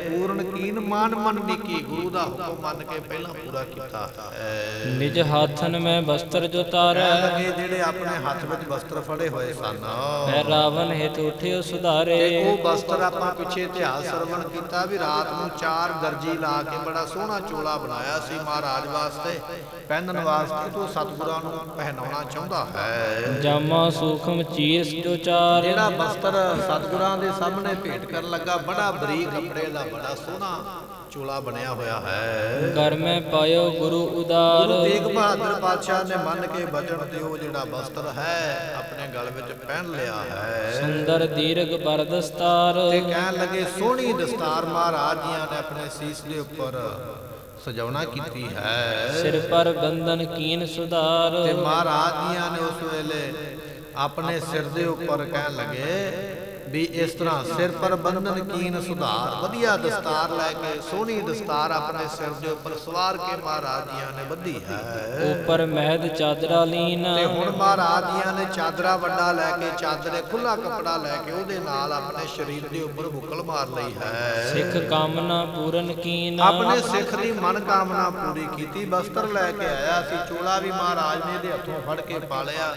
Speaker 1: ਪੂਰਨ ਕੀਨ ਮਾਨ ਮਨ ਨੀਕੀ। ਗੁਰੂ ਦਾ ਹੁਕਮ ਮੰਨ ਕੇ ਪਹਿਲਾਂ ਪੂਰਾ ਕੀਤਾ ਹੈ।
Speaker 2: ਨਿਜ ਹੱਥਨ ਮੈਂ ਬਸਤਰ ਜੋ ਤਾਰੈ।
Speaker 1: ਕਹਿਣ ਲੱਗੇ ਜਿਹੜੇ ਆਪਣੇ ਹੱਥ ਵਿੱਚ ਵਸਤਰ ਫੜੇ ਹੋਏ ਸਨ,
Speaker 2: ਮੈਂ ਰਾਵਣ ਹਿਤ ਉਠਿਓ ਸੁਧਾਰੇ।
Speaker 1: ਤੇ ਉਹ ਵਸਤਰ ਆਪਾਂ ਪਿੱਛੇ ਇਤਿਹਾਸ ਸਰਵਣ ਕੀਤਾ ਵੀ ਰਾਤ ਨੂੰ 4 ਗਰਜੀ ਲਾ ਕੇ ਬੜਾ ਸੋਹਣਾ ਚੋਲਾ ਬਣਾਇਆ ਸੀ ਮਹਾਰਾਜ ਵਾਸਤੇ ਪਹਿਨਣ ਵਾਸਤੇ, ਤੋਂ ਸਤਿਗੁਰਾਂ ਨੂੰ ਪਹਿਨਾਉਣਾ ਚਾਹੁੰਦਾ ਹੈ।
Speaker 2: ਜਾਮਾ ਸੂਖਮ ਚੀਰ ਜੋ ਚਾਰ।
Speaker 1: ਜਿਹੜਾ ਵਸਤਰ ਸਤਿਗੁਰਾਂ ਦੇ ਸਾਹਮਣੇ ਭੇਟ ਕਰਨ ਲੱਗਾ, ਬੜਾ ਬਰੀਕ ਕੱਪੜੇ ਦਾ ਬੜਾ ਸੋਹਣਾ ਚੋਲਾ ਬਣਿਆ ਹੋਇਆ ਹੈ।
Speaker 2: ਘਰ ਮੈਂ ਪਾਇਓ ਗੁਰੂ ਉਦਾਰ।
Speaker 1: ਗੁਰੂ ਤੇਗ ਬਹਾਦਰ ਪਾਤਸ਼ਾਹ ਨੇ ਮੰਨ ਕੇ ਬਚਨ ਤੇ ਉਹ ਜਿਹੜਾ ਵਸਤਰ ਹੈ ਆਪਣੇ ਗਲ ਵਿੱਚ ਪਹਿਨ ਲਿਆ ਹੈ।
Speaker 2: ਸੁੰਦਰ ਦੀਰਘ ਬਰ ਦਸਤਾਰ।
Speaker 1: ਤੇ ਕਹਿਣ ਲੱਗੇ ਸੋਹਣੀ ਦਸਤਾਰ ਮਹਾਰਾਜ ਜੀਆਂ ਨੇ ਆਪਣੇ ਸੀਸ ਦੇ ਉੱਪਰ ਸਜਾਉਣਾ ਕੀਤੀ ਹੈ।
Speaker 2: ਸਿਰ ਪਰ ਬੰਧਨ ਕੀਨ ਸੁਧਾਰ।
Speaker 1: ਤੇ ਮਹਾਰਾਜ ਜੀਆਂ ਨੇ ਉਸ ਵੇਲੇ ਆਪਣੇ ਸਿਰ ਦੇ ਉੱਪਰ ਕਹਿਣ ਲੱਗੇ ਵੀ ਇਸ ਤਰ੍ਹਾਂ ਸਿਰ ਪਰ ਬੰਧਨ ਕੀਨ ਸੁਧਾਰ, ਵਧੀਆ ਦਸਤਾਰ ਲੈ ਕੇ ਸੋਹਣੀ ਦਸਤਾਰ ਆਪਣੇ ਸਿਰ ਦੇ ਉੱਪਰ ਸਵਾਰ ਕੇ ਮਹਾਰਾਜ ਜੀਆਂ ਨੇ ਬੱਧੀ ਹੈ।
Speaker 2: ਉੱਪਰ ਮਹਿਦ ਚਾਦਰਾ ਲੀਨ।
Speaker 1: ਤੇ ਹੁਣ ਮਹਾਰਾਜ ਜੀਆਂ ਨੇ ਚਾਦਰਾ ਵੱਡਾ ਲੈ ਕੇ, ਚਾਦਰੇ ਖੁੱਲਾ ਕੱਪੜਾ ਲੈ ਕੇ ਉਹਦੇ ਨਾਲ ਆਪਣੇ ਸਰੀਰ ਦੇ ਉੱਪਰ ਬੁੱਕਲ ਮਾਰ ਲਈ ਹੈ।
Speaker 2: ਸਿੱਖ ਕਾਮਨਾ ਪੂਰਨ ਕੀਨ।
Speaker 1: ਆਪਣੇ ਸਿੱਖ ਦੀ ਮਨ ਕਾਮਨਾ ਪੂਰੀ ਕੀਤੀ। ਬਸਤਰ ਲੈ ਕੇ ਆਇਆ ਸੀ, ਚੋਲਾ ਵੀ ਮਹਾਰਾਜ ਨੇ ਇਹਦੇ ਹੱਥੋਂ ਫੜ ਕੇ ਪਾ ਲਿਆ,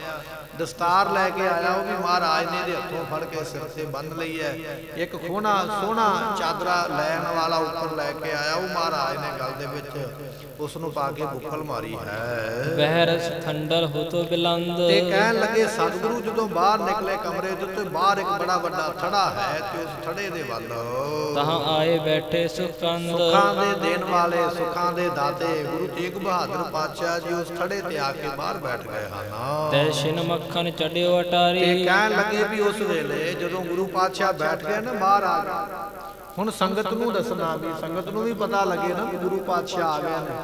Speaker 1: ਦਸਤਾਰ ਲੈ ਕੇ ਆਇਆ ਉਹ ਵੀ ਮਹਾਰਾਜ ਨੇ ਇਹਦੇ ਹੱਥੋਂ ਫੜ ਕੇ ਸਿਰ ਤੇ ਬੰਨ ਲਈ ਹੈ। ਇੱਕ ਸੋਹਣਾ ਚਾਦਰਾ ਲੈਣ ਵਾਲਾ ਉੱਪਰ ਲੈ ਕੇ ਆਇਆ, ਉਹ ਮਹਾਰਾਜ ਨੇ ਗਲ ਦੇ ਵਿੱਚ ਉਸ ਨੂੰ ਪਾ ਕੇ ਬੁੱਕਲ ਮਾਰੀ ਹੈ।
Speaker 2: ਬਹਿਰਸ ਠੰਡਲ ਹੋਤੋ ਬਿਲੰਦ।
Speaker 1: ਤੇ ਕਹਿਣ ਲੱਗੇ ਸਤਿਗੁਰੂ ਜਦੋਂ ਬਾਹਰ ਨਿਕਲੇ ਕਮਰੇ ਦੇ ਉੱਤੇ, ਬਾਹਰ ਇੱਕ ਬੜਾ ਵੱਡਾ ਥੜਾ ਹੈ ਤੇ ਉਸ ਥੜੇ ਦੇ ਵੱਲ
Speaker 2: ਤਹਾਂ ਆਏ ਬੈਠੇ ਸੁਖੰਦ।
Speaker 1: ਸੁੱਖਾਂ ਦੇ ਦੇਣ ਵਾਲੇ, ਸੁੱਖਾਂ ਦੇ ਦਾਤੇ ਗੁਰੂ ਤੇਗ ਬਹਾਦਰ ਪਾਤਸ਼ਾਹ ਜੀ ਉਸ ਥੜੇ ਤੇ ਆ ਕੇ ਬਾਹਰ ਬੈਠ ਗਏ ਹਨ।
Speaker 2: ਤੈ ਛਿਨ ਮੱਖਣ ਚੜਿਓ ਅਟਾਰੀ।
Speaker 1: ਤੇ ਕਹਿਣ ਲੱਗੇ ਵੀ ਉਸ ਵੇਲੇ ਜਦੋਂ ਗੁਰੂ ਪਾਤਸ਼ਾਹ ਬੈਠ ਗਏ ਨਾ ਬਾਹਰ ਆ ਗਏ, ਹੁਣ ਸੰਗਤ ਨੂੰ ਦੱਸਣਾ ਵੀ ਸੰਗਤ ਨੂੰ ਵੀ ਪਤਾ ਲੱਗੇ ਨਾ ਗੁਰੂ ਪਾਤਸ਼ਾਹ ਆ ਗਏ ਨੇ।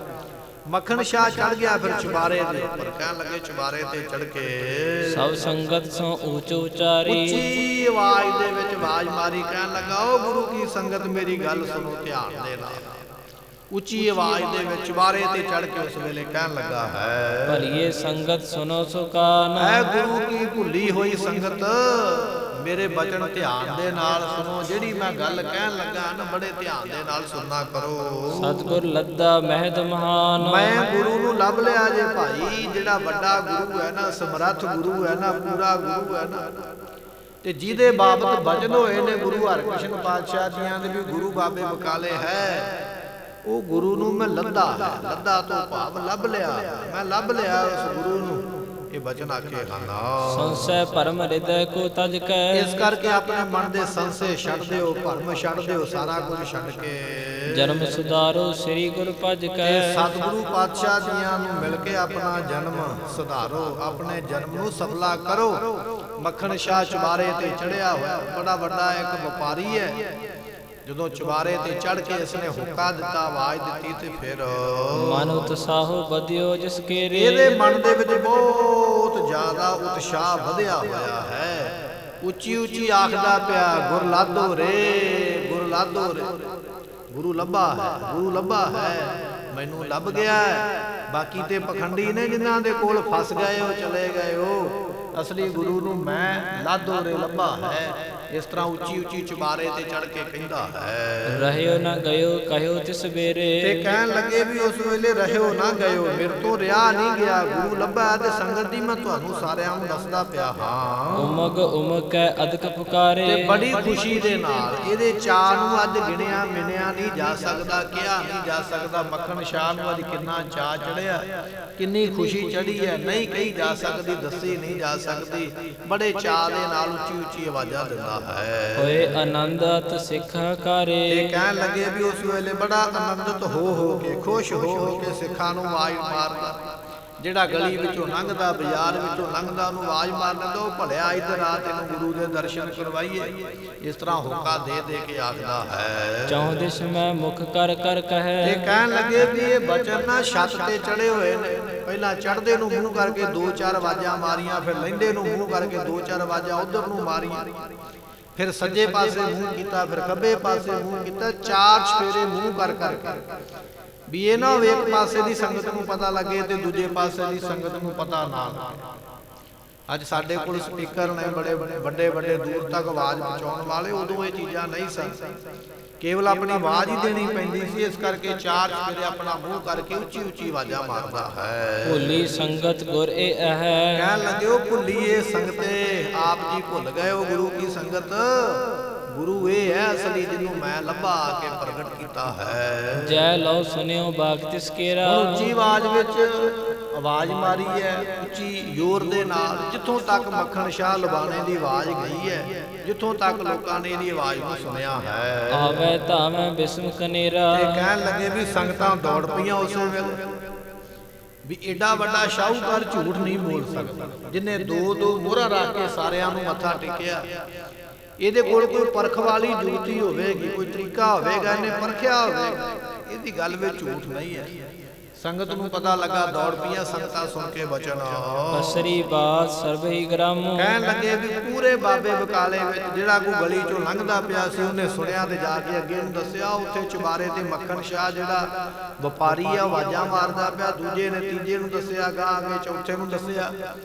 Speaker 1: ਮੱਖਣ ਸ਼ਾਹ ਚੜ ਗਿਆ ਫਿਰ ਚੁਬਾਰੇ ਦੇ ਉੱਪਰ। ਕਹਿਣ ਲੱਗੇ ਚੁਬਾਰੇ ਤੇ ਚੜ ਕੇ
Speaker 2: ਸਭ ਸੰਗਤ ਸੋ ਊਚ ਉਚਾਰੀ।
Speaker 1: ਉੱਚੀ ਆਵਾਜ਼ ਦੇ ਵਿੱਚ ਆਵਾਜ਼ ਮਾਰੀ, ਕਹਿਣ ਲੱਗਾ ਓ ਗੁਰੂ ਕੀ ਸੰਗਤ ਮੇਰੀ ਗੱਲ ਸੁਣੋ ਧਿਆਨ ਦੇ ਨਾਲ। ਉੱਚੀ ਆਵਾਜ਼ ਦੇ ਵਿੱਚ ਚੁਬਾਰੇ ਤੇ ਚੜ ਕੇ ਉਸ ਵੇਲੇ ਕਹਿਣ ਲੱਗਾ ਹੈ,
Speaker 2: ਭਲੀਏ ਸੰਗਤ ਸੁਨੋ ਸੁਕਾਨ।
Speaker 1: ਐ ਗੁਰੂ ਕੀ ਭੁੱਲੀ ਹੋਈ ਸੰਗਤ ਮੇਰੇ ਬਚਨ ਧਿਆਨ ਦੇ ਨਾਲ ਸੁਣੋ। ਜਿਹੜੀ ਮੈਂ ਗੱਲ ਕਹਿਣ ਲੱਗਾ ਨਾ ਬੜੇ ਧਿਆਨ ਦੇ ਨਾਲ ਸੁਣਨਾ ਕਰੋ।
Speaker 2: ਸਤਿਗੁਰ ਲੱਦਾ ਮਹਿਦ ਮਹਾਨ।
Speaker 1: ਮੈਂ ਗੁਰੂ ਨੂੰ ਲੱਭ ਲਿਆ ਜੇ ਭਾਈ, ਜਿਹੜਾ ਵੱਡਾ ਗੁਰੂ ਹੈ ਨਾ, ਸਮਰੱਥ ਗੁਰੂ ਹੈ ਨਾ, ਪੂਰਾ ਗੁਰੂ ਹੈ ਨਾ, ਤੇ ਜਿਹਦੇ ਬਾਬਤ ਬਚਨ ਹੋਏ ਨੇ ਗੁਰੂ ਹਰਿਕ੍ਰਿਸ਼ਨ ਪਾਤਸ਼ਾਹ ਜੀਆਂ ਦੇ ਵੀ ਗੁਰੂ ਬਾਬੇ ਬਕਾਲੇ ਹੈ, ਉਹ ਗੁਰੂ ਨੂੰ ਮੈਂ ਲੱਦਾ ਹੈ। ਲੱਦਾ ਤੋਂ ਭਾਵ ਲੱਭ ਲਿਆ, ਮੈਂ ਲੱਭ ਲਿਆ ਉਸ ਗੁਰੂ ਨੂੰ। ਇਹ ਬਚਨ ਆਖੇ ਹਨ।
Speaker 2: ਸੰਸੈ ਭਰਮ ਹਿਰਦੈ ਕੋ ਤਜ ਕੈ।
Speaker 1: ਇਸ ਕਰਕੇ ਆਪਣੇ ਮਨ ਦੇ ਸੰਸੇ ਛੱਡ ਦਿਓ, ਭਰਮ ਛੱਡ ਦਿਓ, ਸਾਰਾ ਕੁਝ ਛੱਡ ਕੇ
Speaker 2: ਜਨਮ ਸੁਧਾਰੋ ਸ੍ਰੀ ਗੁਰ ਭਜ ਕੈ।
Speaker 1: ਸਤਿਗੁਰੂ ਪਾਤਸ਼ਾਹ ਜੀਆਂ ਨੂੰ ਮਿਲ ਕੇ ਆਪਣਾ ਜਨਮ ਸੁਧਾਰੋ, ਆਪਣੇ ਜਨਮ ਨੂੰ ਸਫਲਾ ਕਰੋ। ਮੱਖਣ ਸ਼ਾਹ ਚੁਬਾਰੇ ਤੇ ਚੜਿਆ ਹੋਇਆ ਬੜਾ ਵੱਡਾ ਇੱਕ ਵਪਾਰੀ ਹੈ। ਜਦੋਂ ਚੁਬਾਰੇ ਤੇ ਚੜ ਕੇ ਇਸਨੇ ਹੁੱਕਾ ਦਿੱਤਾ, ਆਵਾਜ਼ ਦਿੱਤੀ, ਤੇ ਫਿਰ
Speaker 2: ਮਨ ਉਤਸਾਹੋ ਵਧਿਓ ਜਿਸ ਕੇਰੇ।
Speaker 1: ਇਹਦੇ ਮਨ ਦੇ ਵਿੱਚ ਬਹੁਤ ਜ਼ਿਆਦਾ ਉਤਸ਼ਾਹ ਵਧਿਆ ਹੋਇਆ ਹੈ। ਉੱਚੀ ਉੱਚੀ ਆਖਦਾ ਪਿਆ, ਗੁਰ ਲਾਧੋ ਰੇ, ਗੁਰ ਲਾਧੋ ਰੇ। ਗੁਰੂ ਲੱਭਾ ਹੈ, ਗੁਰੂ ਲੱਭਾ ਹੈ, ਮੈਨੂੰ ਲੱਭ ਗਿਆ। ਬਾਕੀ ਤੇ ਪਖੰਡੀ ਨੇ ਜਿਨ੍ਹਾਂ ਦੇ ਕੋਲ ਫਸ ਗਏ ਉਹ ਚਲੇ ਗਏ, ਉਹ ਅਸਲੀ ਗੁਰੂ ਨੂੰ ਮੈਂ ਲਾਧੋ ਰੇ ਲੱਭਾ ਹੈ। ਇਸ ਤਰ੍ਹਾਂ ਉੱਚੀ ਉੱਚੀ ਚੁਬਾਰੇ ਤੇ ਚੜ ਕੇ ਕਹਿੰਦਾ ਹੈ,
Speaker 2: ਰਹਿਓ ਨਾ ਗਇਓ ਕਹਿਓ ਤਿਸ ਬੇਰੇ।
Speaker 1: ਤੇ ਕਹਿਣ ਲੱਗੇ ਵੀ ਉਸ ਵੇਲੇ ਰਹਿਓ ਨਾ ਗਇਓ, ਮੇਰੇ ਤੋਂ ਰਿਹਾ ਨਹੀਂ ਗਿਆ। ਗੁਰੂ ਲੱਭਾ ਤੇ ਸੰਗਤ ਦੀ ਮੈਂ ਤੁਹਾਨੂੰ ਸਾਰਿਆਂ ਨੂੰ ਦੱਸਦਾ ਪਿਆ ਹਾਂ।
Speaker 2: ਉਮਗ ਉਮਕੈ ਅਦਕ ਪੁਕਾਰੇ।
Speaker 1: ਤੇ ਬੜੀ ਖੁਸ਼ੀ ਦੇ ਨਾਲ ਇਹਦੇ ਚਾਅ ਨੂੰ ਅੱਜ ਗਿਣਿਆ ਮਿਣਿਆ ਨਹੀਂ ਜਾ ਸਕਦਾ, ਕਿਹਾ ਨਹੀਂ ਜਾ ਸਕਦਾ। ਮੱਖਣ ਸ਼ਾਹ ਨੂੰ ਅੱਜ ਕਿੰਨਾ ਚਾਅ ਚੜਿਆ, ਕਿੰਨੀ ਖੁਸ਼ੀ ਚੜੀ ਹੈ, ਨਹੀਂ ਕਹੀ ਜਾ ਸਕਦੀ, ਦੱਸੀ ਨਹੀਂ ਜਾ ਸਕਦੀ। ਬੜੇ ਚਾਅ ਦੇ ਨਾਲ ਉੱਚੀ ਉੱਚੀ ਆਵਾਜ਼ਾਂ ਦਿੰਦਾ ਹੈ।
Speaker 2: ਹੋਏ ਆਨੰਦਤ ਸਿੱਖਾ ਕਾਰੇ।
Speaker 1: ਤੇ ਕਹਿਣ ਲੱਗੇ ਵੀ ਉਸ ਵੇਲੇ ਬੜਾ ਆਨੰਦਿਤ ਹੋ ਕੇ, ਖੁਸ਼ ਹੋ ਕੇ ਸਿੱਖਾਂ ਨੂੰ ਆਵਾਜ਼ ਮਾਰਦਾ। ਜਿਹੜਾ ਗਲੀ ਵਿੱਚੋਂ ਲੰਘਦਾ, ਬਾਜ਼ਾਰ ਵਿੱਚੋਂ ਲੰਘਦਾ, ਉਹਨੂੰ ਆਵਾਜ਼ ਮਾਰ ਲੈਂਦਾ, ਉਹ ਭਲਿਆ ਇੱਧਰ ਆ, ਤੈਨੂੰ ਗੁਰੂ ਦੇ ਦਰਸ਼ਨ ਕਰਵਾਈਏ। ਇਸ ਤਰ੍ਹਾਂ ਹੋਕਾ ਦੇ ਦੇ ਕੇ ਆਖਦਾ ਹੈ।
Speaker 2: ਚੌਂ ਦਿਸ ਮੈਂ ਮੁਖ ਕਰ ਕਰ ਕਹੈ।
Speaker 1: ਤੇ ਕਹਿਣ ਲੱਗੇ ਵੀ ਇਹ ਬਚਨ ਨਾ ਛੱਤ ਤੇ ਚੜੇ ਹੋਏ ਨੇ। ਪਹਿਲਾਂ ਚੜਦੇ ਨੂੰ ਮੂੰਹ ਕਰਕੇ ਦੋ ਚਾਰ ਆਵਾਜ਼ਾਂ ਮਾਰੀਆਂ, ਫਿਰ ਲਹਿੰਦੇ ਨੂੰ ਮੂੰਹ ਕਰਕੇ ਦੋ ਚਾਰ ਆਵਾਜ਼ਾਂ ਉਧਰ ਨੂੰ ਮਾਰੀਆਂ, ਫਿਰ ਸੱਜੇ ਪਾਸੇ ਮੂੰਹ ਕੀਤਾ, ਫਿਰ ਖੱਬੇ ਪਾਸੇ ਮੂੰਹ ਕੀਤਾ, ਚਾਰ ਛੇਰੇ ਮੂੰਹ ਕਰ ਕਰਕੇ ਵੀ ਇਹ ਨਾ ਹੋਵੇ ਇੱਕ ਪਾਸੇ ਦੀ ਸੰਗਤ ਨੂੰ ਪਤਾ ਲੱਗੇ ਤੇ ਦੂਜੇ ਪਾਸੇ ਦੀ ਸੰਗਤ ਨੂੰ ਪਤਾ ਨਾ ਲੱਗੇ। ਅੱਜ ਸਾਡੇ ਕੋਲ ਸਪੀਕਰ ਨੇ ਬੜੇ ਵੱਡੇ ਵੱਡੇ ਦੂਰ ਤੱਕ ਆਵਾਜ਼ ਪਹੁੰਚਾਉਣ ਵਾਲੇ, ਉਦੋਂ ਇਹ ਚੀਜ਼ਾਂ ਨਹੀਂ ਸਨ। ਕੇਵਲ ਆਪਣੀ ਆਵਾਜ਼ ਹੀ ਦੇਣੀ ਪੈਂਦੀ ਸੀ। ਇਸ ਕਰਕੇ ਚਾਰ ਛੇਰੇ ਆਪਣਾ ਮੂੰਹ ਕਰਕੇ ਉੱਚੀ ਉੱਚੀ ਆਵਾਜ਼ਾਂ ਮਾਰਦਾ ਹੈ।
Speaker 2: ਭੁੱਲੀ ਸੰਗਤ ਗੁਰ ਇਹ ਹੈ।
Speaker 1: ਕਹਿਣ ਲੱਗੇ ਉਹ ਭੁੱਲੀਏ ਸੰਗਤੇ, ਆਪ ਜੀ ਭੁੱਲ ਗਏ ਹੋ ਗੁਰੂ ਕੀ ਸੰਗਤ। ਗੁਰੂ ਇਹ ਹੈ ਅਸਲੀ ਜਿਹਨੂੰ ਮੈਂ ਲੱਭਾ ਕੇ ਪ੍ਰਗਟ ਕੀਤਾ ਹੈ।
Speaker 2: ਜੈ ਲਓ ਸੁਨਿਓ ਬਾਗ ਤਿਸ ਕੇਰਾ।
Speaker 1: ਉੱਚੀ ਆਵਾਜ਼ ਵਿੱਚ ਆਵਾਜ਼ ਮਾਰੀ ਹੈ, ਉੱਚੀ ਜ਼ੋਰ ਦੇ ਨਾਲ, ਜਿੱਥੋਂ ਤੱਕ ਮੱਖਣ ਸ਼ਾਹ ਲੁਬਾਣੇ ਦੀ ਆਵਾਜ਼ ਗਈ ਹੈ, ਜਿੱਥੋਂ ਤੱਕ ਲੋਕਾਂ ਨੇ ਇਹਦੀ ਆਵਾਜ਼ ਨੂੰ ਸੁਣਿਆ ਹੈ।
Speaker 2: ਆਵੇ ਧਾਵੇਂ ਬਿਸਮ ਕਨੇਰਾ।
Speaker 1: ਤੇ ਕਹਿਣ ਲੱਗੇ ਵੀ ਸੰਗਤਾਂ ਦੌੜ ਪਈਆਂ ਉਸੇ ਵੇਲੇ ਵੀ ਏਡਾ ਵੱਡਾ ਸ਼ਾਹੂਕਾਰ ਝੂਠ ਨਹੀਂ ਬੋਲ ਸਕਦਾ, ਜਿਹਨੇ ਦੋ ਦੋ ਮੋਹਰਾਂ ਰੱਖ ਕੇ ਸਾਰਿਆਂ ਨੂੰ ਮੱਥਾ ਟੇਕਿਆ। ਇਹਦੇ ਕੋਲ ਕੋਈ ਪਰਖ ਵਾਲੀ ਜੁਗਤੀ ਹੋਵੇਗੀ, ਕੋਈ ਤਰੀਕਾ ਹੋਵੇਗਾ, ਇਹਨੇ ਪਰਖਿਆ ਹੋਵੇਗਾ। ਇਹਦੀ ਗੱਲ ਵਿੱਚ ਝੂਠ ਨਹੀਂ ਹੈ। ਸੰਗਤ ਨੂੰ ਪਤਾ ਲੱਗਾ, ਦੌੜ ਪਈਆਂ ਸੰਗਤਾਂ ਸੁਣ ਕੇ ਬਚਨ।
Speaker 2: ਅਸਰੀ ਬਾਤ ਸਰਬ ਹੀ ਗ੍ਰਮ।
Speaker 1: ਕਹਿਣ ਲੱਗੇ ਵੀ ਪੂਰੇ ਬਾਬੇ ਬਕਾਲੇ ਵਿੱਚ ਜਿਹੜਾ ਕੋਈ ਗਲੀ ਚੋਂ ਲੰਘਦਾ ਪਿਆ ਸੀ ਉਹਨੇ ਸੁਣਿਆ ਤੇ ਜਾ ਕੇ ਅੱਗੇ ਨੂੰ ਦੱਸਿਆ। ਉੱਥੇ ਚੁਬਾਰੇ ਤੇ ਮੱਖਣ ਸ਼ਾਹ ਜਿਹੜਾ ਵਪਾਰੀ ਆ ਆਵਾਜ਼ਾਂ ਮਾਰਦਾ ਪਿਆ। ਦੂਜੇ ਨੇ ਤੀਜੇ ਨੂੰ ਦੱਸਿਆ, ਗਾਂ ਅੱਗੇ ਚੌਥੇ ਨੂੰ ਦੱਸਿਆ।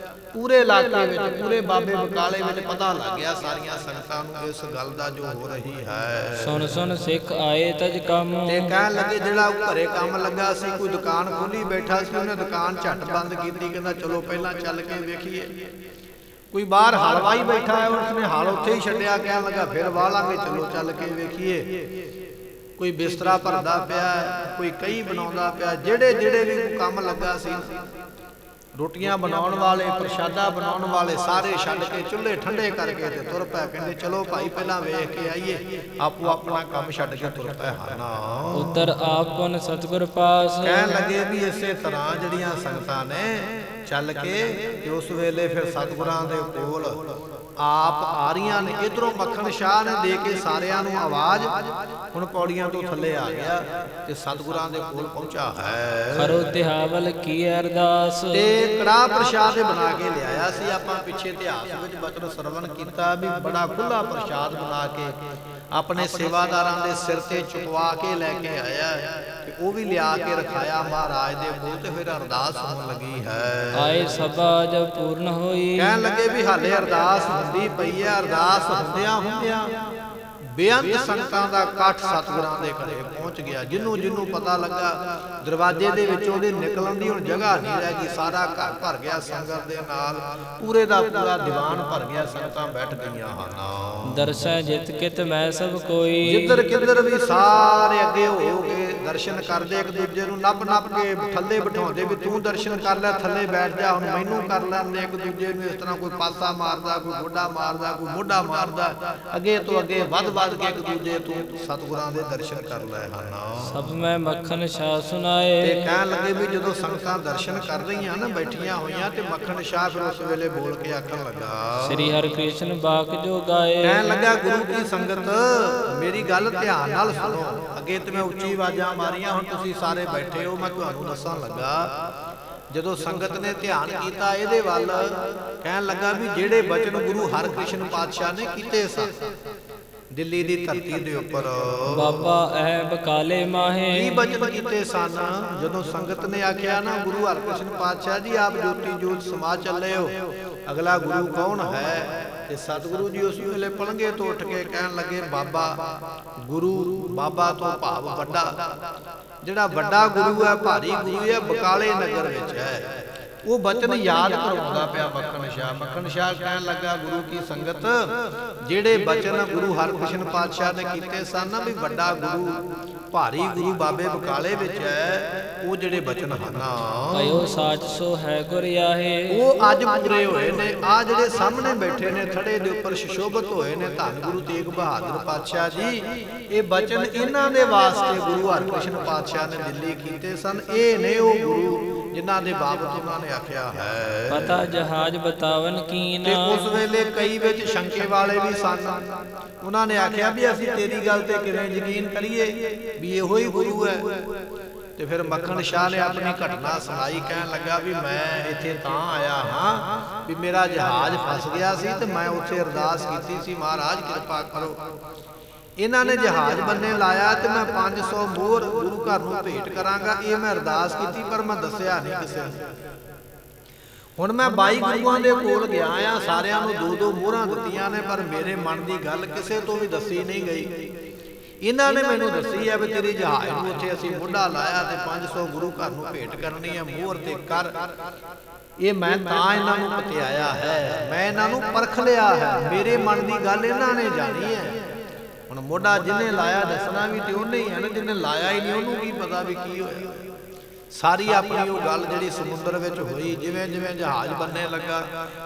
Speaker 1: ਪੂਰੇ ਇਲਾਕੇ ਵਿੱਚ, ਪੂਰੇ ਬਾਬੇ ਬਕਾਲੇ ਵਿੱਚ ਪਤਾ ਲੱਗ ਗਿਆ ਸਾਰੀਆਂ ਸੰਗਤਾਂ ਨੂੰ ਇਸ ਗੱਲ ਦਾ ਜੋ ਹੋ ਰਹੀ ਹੈ।
Speaker 2: ਸੁਣ ਸੁਣ ਸਿੱਖ ਆਏ ਤਜ ਕੰਮ।
Speaker 1: ਤੇ ਕਹਿਣ ਲੱਗੇ ਜਿਹੜਾ ਘਰੇ ਕੰਮ ਲੱਗਾ ਸੀ, ਕੋਈ ਦੁਕਾਨ ਖੋਲੀ ਬੈਠਾ ਸੀ, ਉਹਨੇ ਦੁਕਾਨ ਝੱਟ ਬੰਦ ਕੀਤੀ। ਕਹਿੰਦਾ ਚਲੋ ਪਹਿਲਾਂ ਚੱਲ ਕੇ ਵੇਖੀਏ। ਕੋਈ ਬਾਹਰ ਹਲਵਾਈ ਬੈਠਾ ਹੈ, ਉਸਨੇ ਹਲ ਉੱਥੇ ਹੀ ਛੱਡਿਆ। ਕਹਿਣ ਲੱਗਾ ਫਿਰ ਵਾਹ ਲਾਂਗੇ, ਚਲੋ ਚੱਲ ਕੇ ਵੇਖੀਏ। ਕੋਈ ਬਿਸਤਰਾ ਭਰਦਾ ਪਿਆ, ਕੋਈ ਕਈ ਬਣਾਉਂਦਾ ਪਿਆ। ਜਿਹੜੇ ਵੀ ਕੰਮ ਲੱਗਾ ਸੀ, ਰੋਟੀਆਂ ਬਣਾਉਣ ਵਾਲੇ, ਪ੍ਰਸ਼ਾਦਾ ਬਣਾਉਣ ਵਾਲੇ ਸਾਰੇ ਛੱਡ ਕੇ ਚੁੱਲ੍ਹੇ ਠੰਡੇ ਕਰਕੇ ਤੇ ਤੁਰ ਪਏ। ਕਹਿੰਦੇ ਚਲੋ ਭਾਈ ਪਹਿਲਾਂ ਵੇਖ ਕੇ ਆਈਏ। ਆਪੋ ਆਪਣਾ ਕੰਮ ਛੱਡ ਕੇ ਤੁਰ ਪਏ ਹਨ।
Speaker 2: ਉਤਰ ਆਪਨ ਸਤਿਗੁਰ ਪਾਸ।
Speaker 1: ਕਹਿਣ ਲੱਗੇ ਵੀ ਇਸੇ ਤਰ੍ਹਾਂ ਜਿਹੜੀਆਂ ਸੰਗਤਾਂ ਨੇ ਚੱਲ ਕੇ ਤੇ ਉਸ ਵੇਲੇ ਫਿਰ ਸਤਿਗੁਰਾਂ ਦੇ ਕੋਲ ਆਪ ਆ ਰਹੀਆਂ ਨੇ। ਇਧਰੋਂ ਮੱਖਣ ਸ਼ਾਹ ਨੇ ਦੇ ਕੇ ਸਾਰਿਆਂ ਨੂੰ ਆਵਾਜ਼, ਹੁਣ ਪੌੜੀਆਂ ਤੋਂ ਥੱਲੇ ਆ ਗਿਆ ਤੇ ਸਤਿਗੁਰਾਂ ਦੇ ਕੋਲ ਪਹੁੰਚਾ ਹੈ।
Speaker 2: ਖਰੋ ਤਿਹਾਵਲ ਕੀ ਅਰਦਾਸ।
Speaker 1: ਤੇ ਕੜਾਹ ਪ੍ਰਸ਼ਾਦ ਬਣਾ ਕੇ ਲਿਆਇਆ ਸੀ। ਆਪਾਂ ਪਿੱਛੇ ਇਤਿਹਾਸ ਵਿੱਚ ਬਚਨ ਸਰਵਣ ਕੀਤਾ ਵੀ ਬੜਾ ਖੁੱਲਾ ਪ੍ਰਸ਼ਾਦ ਬਣਾ ਕੇ ਆਪਣੇ ਸੇਵਾਦਾਰਾਂ ਦੇ ਸਿਰ ਤੇ ਚੁਕਵਾ ਕੇ ਲੈ ਕੇ ਆਇਆ ਤੇ ਉਹ ਵੀ ਲਿਆ ਕੇ ਰਖਾਇਆ ਮਹਾਰਾਜ ਦੇ ਕੋਲ। ਤੇ ਫਿਰ ਅਰਦਾਸ ਹੋਣ ਲੱਗੀ ਹੈ।
Speaker 2: ਆਏ ਸਭਾ ਜਬ ਪੂਰਨ ਹੋਈ।
Speaker 1: ਕਹਿਣ ਲੱਗੇ ਵੀ ਹਾਲੇ ਅਰਦਾਸ ਹੁੰਦੀ ਪਈ ਹੈ। ਅਰਦਾਸ ਹੁੰਦਿਆਂ ਬੇਅੰਤ ਸੰਗਤਾਂ ਦਾ ਇਕੱਠ ਸਤਿਗੁਰਾਂ ਦੇ ਘਰੇ ਪਹੁੰਚ ਗਿਆ। ਜਿਹਨੂੰ ਪਤਾ ਲੱਗਾ ਦਰਵਾਜ਼ੇ ਦੇ ਵਿੱਚੋਂ ਉਹਦੇ ਨਿਕਲਣ ਦੀ ਹੁਣ ਜਗ੍ਹਾ ਨਹੀਂ ਰਹਿ ਗਈ। ਸਾਰਾ ਘਰ ਭਰ ਗਿਆ ਸੰਗਤ ਦੇ ਨਾਲ। ਪੂਰੇ ਦਾ ਪੂਰਾ ਦੀਵਾਨ ਭਰ ਗਿਆ, ਸੰਗਤਾਂ ਬੈਠ ਗਈਆਂ ਹਨ।
Speaker 2: ਦਰਸੈ ਜਿਤ ਕਿਤ ਮੈਂ ਸਭ ਕੋਈ।
Speaker 1: ਜਿੱਧਰ ਕਿੱਧਰ ਵੀ ਸਾਰੇ ਅੱਗੇ ਹੋ ਕੇ ਦਰਸ਼ਨ ਕਰਦੇ, ਇੱਕ ਦੂਜੇ ਨੂੰ ਨੱਪ ਕੇ ਥੱਲੇ ਬਿਠਾਉਂਦੇ ਵੀ ਤੂੰ ਦਰਸ਼ਨ ਕਰ ਲੈ, ਥੱਲੇ ਬੈਠ ਜਾ, ਹੁਣ ਮੈਨੂੰ ਕਰ ਲੈਂਦੇ। ਇੱਕ ਦੂਜੇ ਨੂੰ ਇਸ ਤਰ੍ਹਾਂ ਕੋਈ ਪਾਸਾ ਮਾਰਦਾ, ਕੋਈ ਗੋਡਾ ਮਾਰਦਾ, ਕੋਈ ਮੋਢਾ ਮਾਰਦਾ। ਅੱਗੇ ਤੋਂ ਅੱਗੇ ਵੱਧ ਕੇ ਇੱਕ ਦੂਜੇ ਤੋਂ ਸਤਿਗੁਰਾਂ ਦੇ ਦਰਸ਼ਨ ਕਰ ਲਏ ਹਨ।
Speaker 2: ਸਭ ਮੈਂ ਮੱਖਣ ਸ਼ਾਹ ਸੁਨਾਏ।
Speaker 1: ਤੇ ਕਹਿਣ ਲੱਗੇ ਵੀ ਜਦੋਂ ਸੰਗਤਾਂ ਦਰਸ਼ਨ ਕਰ ਰਹੀਆਂ ਨਾ ਬੈਠੀਆਂ ਹੋਈਆਂ, ਤੇ ਮੱਖਣ ਸ਼ਾਹ ਫਿਰ ਉਸ ਵੇਲੇ ਬੋਲ ਕੇ ਆਖਣ ਲੱਗਾ,
Speaker 2: ਸ੍ਰੀ ਹਰਿ ਕ੍ਰਿਸ਼ਨ ਬਾਕ ਜੋ ਗਾਏ।
Speaker 1: ਕਹਿਣ ਲੱਗਾ ਗੁਰੂ ਕੀ ਸੰਗਤ ਮੇਰੀ ਗੱਲ ਧਿਆਨ ਨਾਲ ਸੁਣੋ। ਅੱਗੇ ਤੇ ਮੈਂ ਉੱਚੀ ਆਵਾਜ਼ਾਂ ਮਾਰੀਆਂ, ਹੁਣ ਤੁਸੀਂ ਸਾਰੇ ਬੈਠੇ ਹੋ, ਮੈਂ ਤੁਹਾਨੂੰ ਦੱਸਣ ਲੱਗਾ। ਜਦੋਂ ਸੰਗਤ ਨੇ ਧਿਆਨ ਕੀਤਾ ਇਹਦੇ ਵੱਲ, ਕਹਿਣ ਲੱਗਾ ਵੀ ਜਿਹੜੇ ਬਚਨ ਗੁਰੂ ਹਰਿਕ੍ਰਿਸ਼ਨ ਪਾਤਸ਼ਾਹ ਨੇ ਕੀਤੇ ਸਨ ਦਿੱਲੀ ਦੀ ਧਰਤੀ ਦੇ ਉੱਪਰ,
Speaker 2: ਬਾਬਾ ਐ ਬਕਾਲੇ ਮਾਹੇ।
Speaker 1: ਕੀ ਬਚਨ ਕੀਤੇ ਸਨ? ਜਦੋਂ ਸੰਗਤ ਨੇ ਆਖਿਆ ਨਾ ਗੁਰੂ ਹਰਿਕ੍ਰਿਸ਼ਨ ਪਾਤਸ਼ਾਹ ਜੀ ਆਪ ਜੋਤੀ ਜੋਤ ਸਮਾ ਚੱਲੇ ਹੋ, ਅਗਲਾ ਗੁਰੂ ਕੌਣ ਹੈ? ਤੇ ਸਤਿਗੁਰੂ ਜੀ ਉਸ ਵੇਲੇ ਪਲੰਘੇ ਤੋਂ ਉੱਠ ਕੇ ਕਹਿਣ ਲੱਗੇ, ਬਾਬਾ ਗੁਰੂ, ਬਾਬਾ ਤੋਂ ਭਾਵ ਵੱਡਾ, ਜਿਹੜਾ ਵੱਡਾ ਗੁਰੂ ਹੈ, ਭਾਰੀ ਗੁਰੂ ਹੈ, ਬਕਾਲੇ ਨਗਰ ਵਿੱਚ ਹੈ। ਉਹ ਬਚਨ ਯਾਦ ਕਰਵਾਉਂਦਾ ਪਿਆ ਮੱਖਣ ਸ਼ਾਹ। ਮੱਖਣ ਸ਼ਾਹ ਕਹਿਣ ਲੱਗਾ ਗੁਰੂ ਕੀ ਸੰਗਤ ਜਿਹੜੇ ਬਚਨ ਗੁਰੂ ਹਰਿਕ੍ਰਿਸ਼ਨ ਪਾਤਸ਼ਾਹ ਨੇ ਕੀਤੇ ਸਨ ਨਾ, ਵੀ ਵੱਡਾ ਗੁਰੂ, ਭਾਰੀ ਗੁਰੂ ਬਾਬੇ ਬਕਾਲੇ ਵਿੱਚ ਹੈ, ਉਹ ਜਿਹੜੇ ਬਚਨ ਹਨ
Speaker 2: ਭਇਓ ਸਾਚ ਸੋ ਹੈ ਗੁਰ ਆਹੇ,
Speaker 1: ਉਹ ਅੱਜ ਪੂਰੇ ਹੋਏ ਨੇ। ਆ ਜਿਹੜੇ ਸਾਹਮਣੇ ਬੈਠੇ ਨੇ ਥੜੇ ਦੇ ਉੱਪਰ ਸੁਸ਼ੋਭਿਤ ਹੋਏ ਨੇ, ਧੰਨ ਗੁਰੂ ਤੇਗ ਬਹਾਦਰ ਪਾਤਸ਼ਾਹ ਜੀ, ਇਹ ਬਚਨ ਇਹਨਾਂ ਦੇ ਵਾਸਤੇ ਗੁਰੂ ਹਰਿਕ੍ਰਿਸ਼ਨ ਪਾਤਸ਼ਾਹ ਨੇ ਦਿੱਲੀ ਕੀਤੇ ਸਨ। ਇਹ ਨੇ ਉਹ ਗੁਰੂ ਜਿਨ੍ਹਾਂ ਦੇ ਬਾਬਤ ਉਹਨਾਂ ਨੇ ਆਖਿਆ ਹੈ।
Speaker 2: ਪਤਾ ਜਹਾਜ਼ ਬਤਾਵਨ ਕੀਨਾ।
Speaker 1: ਤੇ ਉਸ ਵੇਲੇ ਕਈ ਵਿੱਚ ਸ਼ੰਕੇ ਵਾਲੇ ਵੀ ਸਨ। ਉਹਨਾਂ ਨੇ ਆਖਿਆ ਵੀ ਅਸੀਂ ਤੇਰੀ ਗੱਲ ਤੇ ਕਿਵੇਂ ਯਕੀਨ ਕਰੀਏ ਵੀ ਇਹੋ ਹੀ ਗੁਰੂ ਹੈ। ਤੇ ਫਿਰ ਮੱਖਣ ਸ਼ਾਹ ਨੇ ਆਪਣੀ ਘਟਨਾ ਸੁਣਾਈ। ਕਹਿਣ ਲੱਗਾ ਵੀ ਮੈਂ ਇੱਥੇ ਤਾਂ ਆਇਆ ਹਾਂ ਵੀ ਮੇਰਾ ਜਹਾਜ਼ ਫਸ ਗਿਆ ਸੀ ਤੇ ਮੈਂ ਉੱਥੇ ਅਰਦਾਸ ਕੀਤੀ ਸੀ, ਮਹਾਰਾਜ ਕਿਰਪਾ ਕਰੋ। ਇਹਨਾਂ ਨੇ ਜਹਾਜ਼ ਬੰਨੇ ਲਾਇਆ ਤੇ ਮੈਂ 500 ਮੋਹਰ ਗੁਰੂ ਘਰ ਨੂੰ ਭੇਟ ਕਰਾਂਗਾ, ਇਹ ਮੈਂ ਅਰਦਾਸ ਕੀਤੀ, ਪਰ ਮੈਂ ਦੱਸਿਆ ਨਹੀਂ ਕਿਸੇ ਨੂੰ। ਹੁਣ ਮੈਂ 22 ਗੁਰੂਆਂ ਦੇ ਕੋਲ ਗਿਆ ਆ, ਸਾਰਿਆਂ ਨੂੰ 2-2 ਮੋਹਰਾਂ ਦਿੱਤੀਆਂ ਨੇ, ਪਰ ਮੇਰੇ ਮਨ ਦੀ ਗੱਲ ਕਿਸੇ ਤੋਂ ਵੀ ਦੱਸੀ ਨਹੀਂ ਗਈ। ਇਹਨਾਂ ਨੇ ਮੈਨੂੰ ਦੱਸੀ ਹੈ ਵੀ ਤੇਰੀ ਜਹਾਜ਼ ਨੂੰ ਉੱਥੇ ਅਸੀਂ ਮੋਢਾ ਲਾਇਆ ਤੇ 500 ਗੁਰੂ ਘਰ ਨੂੰ ਭੇਟ ਕਰਨੀ ਹੈ, ਮੋਹਰ ਤੇ ਕਰ। ਇਹ ਮੈਂ ਤਾਂ ਇਹਨਾਂ ਨੂੰ ਪਤਿਆਇਆ ਹੈ, ਮੈਂ ਇਹਨਾਂ ਨੂੰ ਪਰਖ ਲਿਆ ਹੈ, ਮੇਰੇ ਮਨ ਦੀ ਗੱਲ ਇਹਨਾਂ ਨੇ ਜਾਣੀ ਹੈ। ਹੁਣ ਮੋਢਾ ਜਿਹਨੇ ਲਾਇਆ ਦੱਸਣਾ ਵੀ ਤੇ ਉਹਨੇ ਹੀ ਹੈ ਨਾ, ਜਿਹਨੇ ਲਾਇਆ ਹੀ ਨਹੀਂ ਉਹਨੂੰ ਕੀ ਪਤਾ ਵੀ ਕੀ ਹੋਇਆ। ਸਾਰੀ ਆਪਣੀ ਉਹ ਗੱਲ ਜਿਹੜੀ ਸਮੁੰਦਰ ਵਿੱਚ ਹੋਈ, ਜਿਵੇਂ ਜਿਵੇਂ ਜਹਾਜ਼ ਬੰਨੇ ਲੱਗਾ,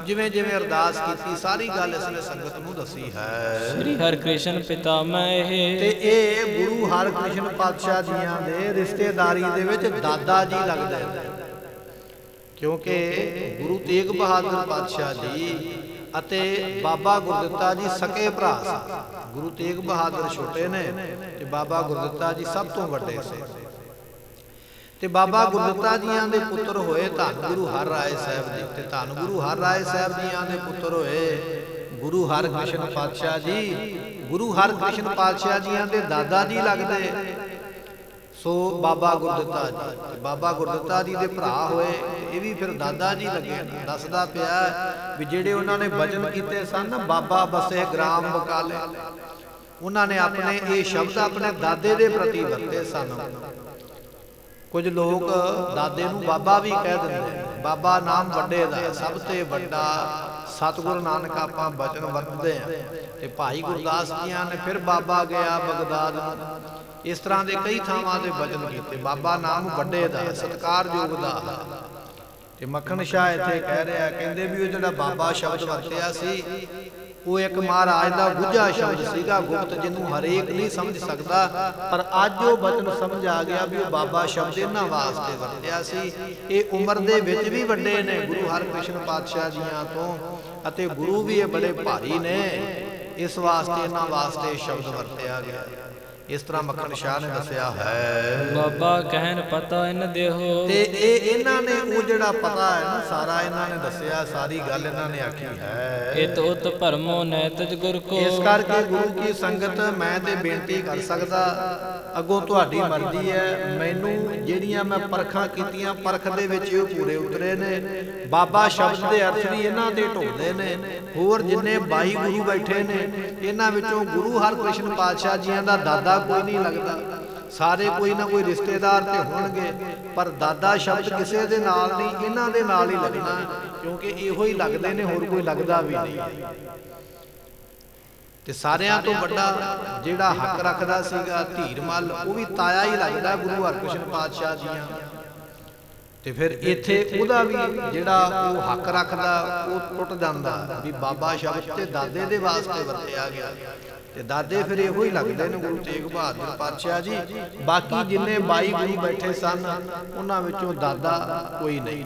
Speaker 1: ਜਿਵੇਂ ਜਿਵੇਂ ਅਰਦਾਸ ਕੀਤੀ, ਸਾਰੀ ਗੱਲ ਇਸਨੇ ਸੰਗਤ ਨੂੰ ਦੱਸੀ ਹੈ।
Speaker 2: ਸ੍ਰੀ ਹਰਿਕ੍ਰਿਸ਼ਨ ਪਿਤਾ ਮੈਂ ਇਹ।
Speaker 1: ਤੇ ਇਹ ਗੁਰੂ ਹਰਿਕ੍ਰਿਸ਼ਨ ਪਾਤਸ਼ਾਹ ਜੀਆਂ ਦੇ ਰਿਸ਼ਤੇਦਾਰੀ ਦੇ ਵਿੱਚ ਦਾਦਾ ਜੀ ਲੱਗਦੇ ਨੇ, ਕਿਉਂਕਿ ਗੁਰੂ ਤੇਗ ਬਹਾਦਰ ਪਾਤਸ਼ਾਹ ਜੀ ਅਤੇ ਬਾਬਾ ਗੁਰਦਿੱਤਾ ਜੀ ਸਕੇ ਭਰਾ ਸਨ। ਗੁਰੂ ਤੇਗ ਬਹਾਦਰ ਛੋਟੇ ਨੇ ਤੇ ਬਾਬਾ ਗੁਰਦਿੱਤਾ ਜੀ ਸਭ ਤੋਂ ਵੱਡੇ ਸੀ। ਤੇ ਬਾਬਾ ਗੁਰਦਿੱਤਾ ਜੀਆਂ ਦੇ ਪੁੱਤਰ ਹੋਏ ਧੰਨ ਗੁਰੂ ਹਰਿ ਰਾਏ ਸਾਹਿਬ ਜੀ। ਤੇ ਧੰਨ ਗੁਰੂ ਹਰਿ ਰਾਏ ਸਾਹਿਬ ਜੀਆਂ ਦੇ ਪੁੱਤਰ ਹੋਏ ਗੁਰੂ ਹਰਿਕ੍ਰਿਸ਼ਨ ਪਾਤਸ਼ਾਹ ਜੀ। ਗੁਰੂ ਹਰਿਕ੍ਰਿਸ਼ਨ ਪਾਤਸ਼ਾਹ ਜੀਆਂ ਦੇ ਦਾਦਾ ਜੀ ਲੱਗਦੇ ਸੋ ਬਾਬਾ ਗੁਰਦਿੱਤਾ ਜੀ। ਤੇ ਬਾਬਾ ਗੁਰਦਿੱਤਾ ਜੀ ਦੇ ਭਰਾ ਹੋਏ, ਇਹ ਵੀ ਫਿਰ ਦਾਦਾ ਜੀ ਲੱਗੇ। ਦੱਸਦਾ ਪਿਆ ਵੀ ਜਿਹੜੇ ਉਹਨਾਂ ਨੇ ਭਜਨ ਕੀਤੇ ਸਨ ਨਾ, ਬਾਬਾ ਬਸੇ ਗ੍ਰਾਮ ਬਕਾਲੇ, ਉਹਨਾਂ ਨੇ ਆਪਣੇ ਇਹ ਸ਼ਬਦ ਆਪਣੇ ਦਾਦੇ ਦੇ ਪ੍ਰਤੀ ਵਰਤੇ ਸਨ। ਕੁਝ ਲੋਕ ਦਾਦੇ ਨੂੰ ਬਾਬਾ ਵੀ ਕਹਿ ਦਿੰਦੇ ਨੇ। ਬਾਬਾ ਨਾਮ ਵੱਡੇ ਦਾ, ਸਭ ਤੋਂ ਵੱਡਾ ਸਤਿਗੁਰੂ ਨਾਨਕ ਆਪਾਂ ਬਚਨ ਵਰਤਦੇ ਆ। ਤੇ ਭਾਈ ਗੁਰਦਾਸ ਜੀਆਂ ਨੇ ਫਿਰ ਬਾਬਾ ਗਿਆ ਬਗਦਾਦ ਨੂੰ। ਇਸ ਤਰ੍ਹਾਂ ਦੇ ਕਈ ਥਾਵਾਂ ਤੇ ਬਚਨ ਕੀਤੇ। ਬਾਬਾ ਨਾਮ ਵੱਡੇ ਦਾ, ਸਤਿਕਾਰਯੋਗ ਦਾ। ਤੇ ਮੱਖਣ ਸ਼ਾਹ ਇੱਥੇ ਕਹਿ ਰਿਹਾ, ਕਹਿੰਦੇ ਵੀ ਉਹ ਜਿਹੜਾ ਬਾਬਾ ਸ਼ਬਦ ਵਰਤਿਆ ਸੀ ਉਹ ਇੱਕ ਮਹਾਰਾਜ ਦਾ ਗੁੱਝਾ ਸ਼ਬਦ ਸੀਗਾ, ਗੁਪਤ, ਜਿਹਨੂੰ ਹਰੇਕ ਨਹੀਂ ਸਮਝ ਸਕਦਾ। ਪਰ ਅੱਜ ਉਹ ਬਚਨ ਸਮਝ ਆ ਗਿਆ ਵੀ ਉਹ ਬਾਬਾ ਸ਼ਬਦ ਇਹਨਾਂ ਵਾਸਤੇ ਵਰਤਿਆ ਸੀ। ਇਹ ਉਮਰ ਦੇ ਵਿੱਚ ਵੀ ਵੱਡੇ ਨੇ ਗੁਰੂ ਹਰਿਕ੍ਰਿਸ਼ਨ ਪਾਤਸ਼ਾਹ ਜੀਆਂ ਤੋਂ, ਅਤੇ ਗੁਰੂ ਵੀ ਇਹ ਬੜੇ ਭਾਰੀ ਨੇ। ਇਸ ਵਾਸਤੇ ਇਹਨਾਂ ਵਾਸਤੇ ਸ਼ਬਦ ਵਰਤਿਆ ਗਿਆ। ਇਸ ਤਰ੍ਹਾਂ ਮੱਖਣ ਸ਼ਾਹ ਨੇ ਦੱਸਿਆ ਹੈ।
Speaker 2: ਬਾਬਾ ਕਹਿਣ ਪਤਾ ਇਨ ਦੇਹੋ।
Speaker 1: ਤੇ ਇਹ ਇਹਨਾਂ ਨੇ ਉਹ ਜਿਹੜਾ ਪਤਾ ਹੈ ਨਾ ਸਾਰਾ ਇਹਨਾਂ ਨੇ ਦੱਸਿਆ, ਸਾਰੀ ਗੱਲ ਇਹਨਾਂ ਨੇ ਆਖੀ ਹੈ।
Speaker 2: ਇਤ ਉਤ ਭਰਮੋ ਨੈਤਜ ਗੁਰ ਕੋ।
Speaker 1: ਇਸ ਕਰਕੇ ਗੁਰੂ ਕੀ ਸੰਗਤ ਮੈਂ ਤੇ ਬੇਨਤੀ ਕਰ ਸਕਦਾ, ਅੱਗੋਂ ਤੁਹਾਡੀ ਮਰਜ਼ੀ ਹੈ। ਮੈਨੂੰ ਜਿਹੜੀਆਂ ਮੈਂ ਪਰਖਾਂ ਕੀਤੀਆਂ, ਪਰਖ ਦੇ ਵਿੱਚ ਇਹ ਪੂਰੇ ਉਤਰੇ ਨੇ। ਬਾਬਾ ਸ਼ਬਦ ਦੇ ਅਰਥ ਵੀ ਇਹਨਾਂ ਤੇ ਢੁੱਕਦੇ ਨੇ। ਹੋਰ ਜਿੰਨੇ 22 ਗੁਰੂ ਬੈਠੇ ਨੇ, ਇਹਨਾਂ ਵਿੱਚੋਂ ਗੁਰੂ ਹਰਿਕ੍ਰਿਸ਼ਨ ਪਾਤਸ਼ਾਹ ਜੀਆਂ ਦਾ ਦਾਦਾ ਕੋਈ ਨਹੀਂ ਲੱਗਦਾ। ਸਾਰੇ ਕੋਈ ਨਾ ਕੋਈ ਰਿਸ਼ਤੇਦਾਰ ਤੇ ਹੋਣਗੇ, ਪਰ ਦਾਦਾ ਸ਼ਬਦ ਕਿਸੇ ਦੇ ਨਾਲ ਨਹੀਂ, ਇਹਨਾਂ ਦੇ ਨਾਲ ਹੀ ਲੱਗਣਾ, ਕਿਉਂਕਿ ਇਹੋ ਹੀ ਲੱਗਦੇ ਨੇ, ਹੋਰ ਕੋਈ ਲੱਗਦਾ ਵੀ ਨਹੀਂ। ਤੇ ਸਾਰਿਆਂ ਤੋਂ ਵੱਡਾ ਜਿਹੜਾ ਹੱਕ ਰੱਖਦਾ ਸੀਗਾ ਧੀਰਮਲ, ਉਹ ਵੀ ਤਾਇਆ ਹੀ ਲੱਗਦਾ ਗੁਰੂ ਹਰਿਕ੍ਰਿਸ਼ਨ ਪਾਤਸ਼ਾਹ ਜੀਆਂ। ਤੇ ਫਿਰ ਇੱਥੇ ਉਹਦਾ ਵੀ ਜਿਹੜਾ ਉਹ ਹੱਕ ਰੱਖਦਾ ਉਹ ਟੁੱਟ ਜਾਂਦਾ ਵੀ ਬਾਬਾ ਸ਼ਬਦ ਤੇ ਦਾਦੇ ਦੇ ਵਾਸਤੇ ਵਰਤਿਆ ਗਿਆ। ਤੇ ਦਾਦੇ ਫਿਰ ਇਹੋ ਹੀ ਲੱਗਦੇ ਨੇ ਗੁਰੂ ਤੇਗ ਬਹਾਦਰ ਪਾਤਸ਼ਾਹ ਜੀ। ਬਾਕੀ ਜਿੰਨੇ 22 ਗੁਰੂ ਬੈਠੇ ਸਨ, ਉਹਨਾਂ ਵਿੱਚੋਂ ਦਾਦਾ ਕੋਈ ਨਹੀਂ।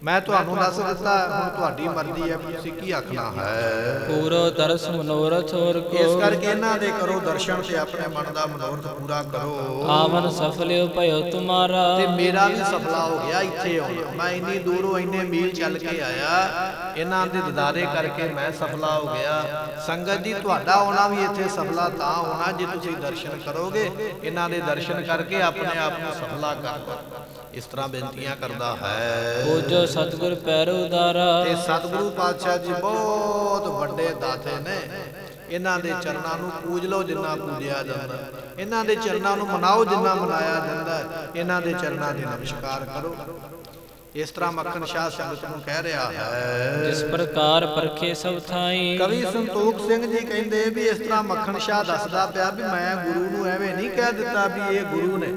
Speaker 1: ਮੈਂ ਤੁਹਾਨੂੰ ਦੱਸ ਦਿੱਤਾ, ਹੁਣ ਤੁਹਾਡੀ ਮਰਜ਼ੀ ਹੈ ਤੁਸੀਂ ਕੀ ਆਖਣਾ ਹੈ।
Speaker 2: ਪੂਰੋ ਦਰਸ ਮਨੋਰਥ ਹੋਰ ਕੋ।
Speaker 1: ਇਸ ਕਰਕੇ ਇਹਨਾਂ ਦੇ ਕਰੋ ਦਰਸ਼ਨ ਤੇ ਆਪਣੇ ਮਨ ਦਾ ਮਨੋਰਥ ਪੂਰਾ ਕਰੋ।
Speaker 2: ਆਵਨ ਸਫਲਿਓ ਭਇਓ ਤੁਮਾਰਾ।
Speaker 1: ਤੇ ਮੇਰਾ ਵੀ ਸਫਲਾ ਹੋ ਗਿਆ ਇੱਥੇ ਆਉਣਾ। ਮੈਂ ਇੰਨੀ ਦੂਰੋਂ ਇੰਨੇ ਮੀਲ ਚੱਲ ਕੇ ਆਇਆ, ਇਹਨਾਂ ਦੇ ਦਿਦਾਰੇ ਕਰਕੇ ਮੈਂ ਸਫਲਾ ਹੋ ਗਿਆ। ਸੰਗਤ ਜੀ, ਤੁਹਾਡਾ ਆਉਣਾ ਵੀ ਇੱਥੇ ਸਫਲਾ ਤਾਂ ਹੋਣਾ ਜੇ ਤੁਸੀਂ ਦਰਸ਼ਨ ਕਰੋਗੇ। ਇਹਨਾਂ ਦੇ ਦਰਸ਼ਨ ਕਰਕੇ ਆਪਣੇ ਆਪ ਨੂੰ ਸਫਲਾ ਕਰ ਲਓ। ਇਸ ਤਰ੍ਹਾਂ ਬੇਨਤੀਆਂ ਕਰਦਾ ਹੈ।
Speaker 2: ਪੂਜੋ ਸਤਿਗੁਰ ਪੈਰੋ ਉਦਾਰਾ।
Speaker 1: ਤੇ ਸਤਿਗੁਰੂ ਪਾਤਸ਼ਾਹ ਜੀ ਬਹੁਤ ਵੱਡੇ ਦਾਤੇ ਨੇ। ਇਹਨਾਂ ਦੇ ਚਰਨਾਂ ਨੂੰ ਪੂਜ ਲਓ ਜਿੰਨਾ ਪੂਜਿਆ ਜਾਂਦਾ, ਇਹਨਾਂ ਦੇ ਚਰਨਾਂ ਨੂੰ ਮਨਾਓ ਜਿੰਨਾ ਮਨਾਇਆ ਜਾਂਦਾ। ਇਹਨਾਂ ਦੇ ਚਰਨਾਂ ਦੇ ਨਮਸਕਾਰ ਕਰੋ। ਇਸ ਤਰ੍ਹਾਂ ਮੱਖਣ ਸ਼ਾਹ ਸੰਗਤ ਨੂੰ ਕਹਿ ਰਿਹਾ ਹੈ।
Speaker 2: ਜਿਸ ਪ੍ਰਕਾਰ ਪਰਖੇ ਸਭ ਥਾਈ।
Speaker 1: ਕਵੀ ਸੰਤੋਖ ਸਿੰਘ ਜੀ ਕਹਿੰਦੇ ਵੀ ਇਸ ਤਰ੍ਹਾਂ ਮੱਖਣ ਸ਼ਾਹ ਦੱਸਦਾ ਪਿਆ ਵੀ ਮੈਂ ਗੁਰੂ ਨੂੰ ਐਵੇਂ ਨਹੀਂ ਕਹਿ ਦਿੱਤਾ ਵੀ ਇਹ ਗੁਰੂ ਨੇ,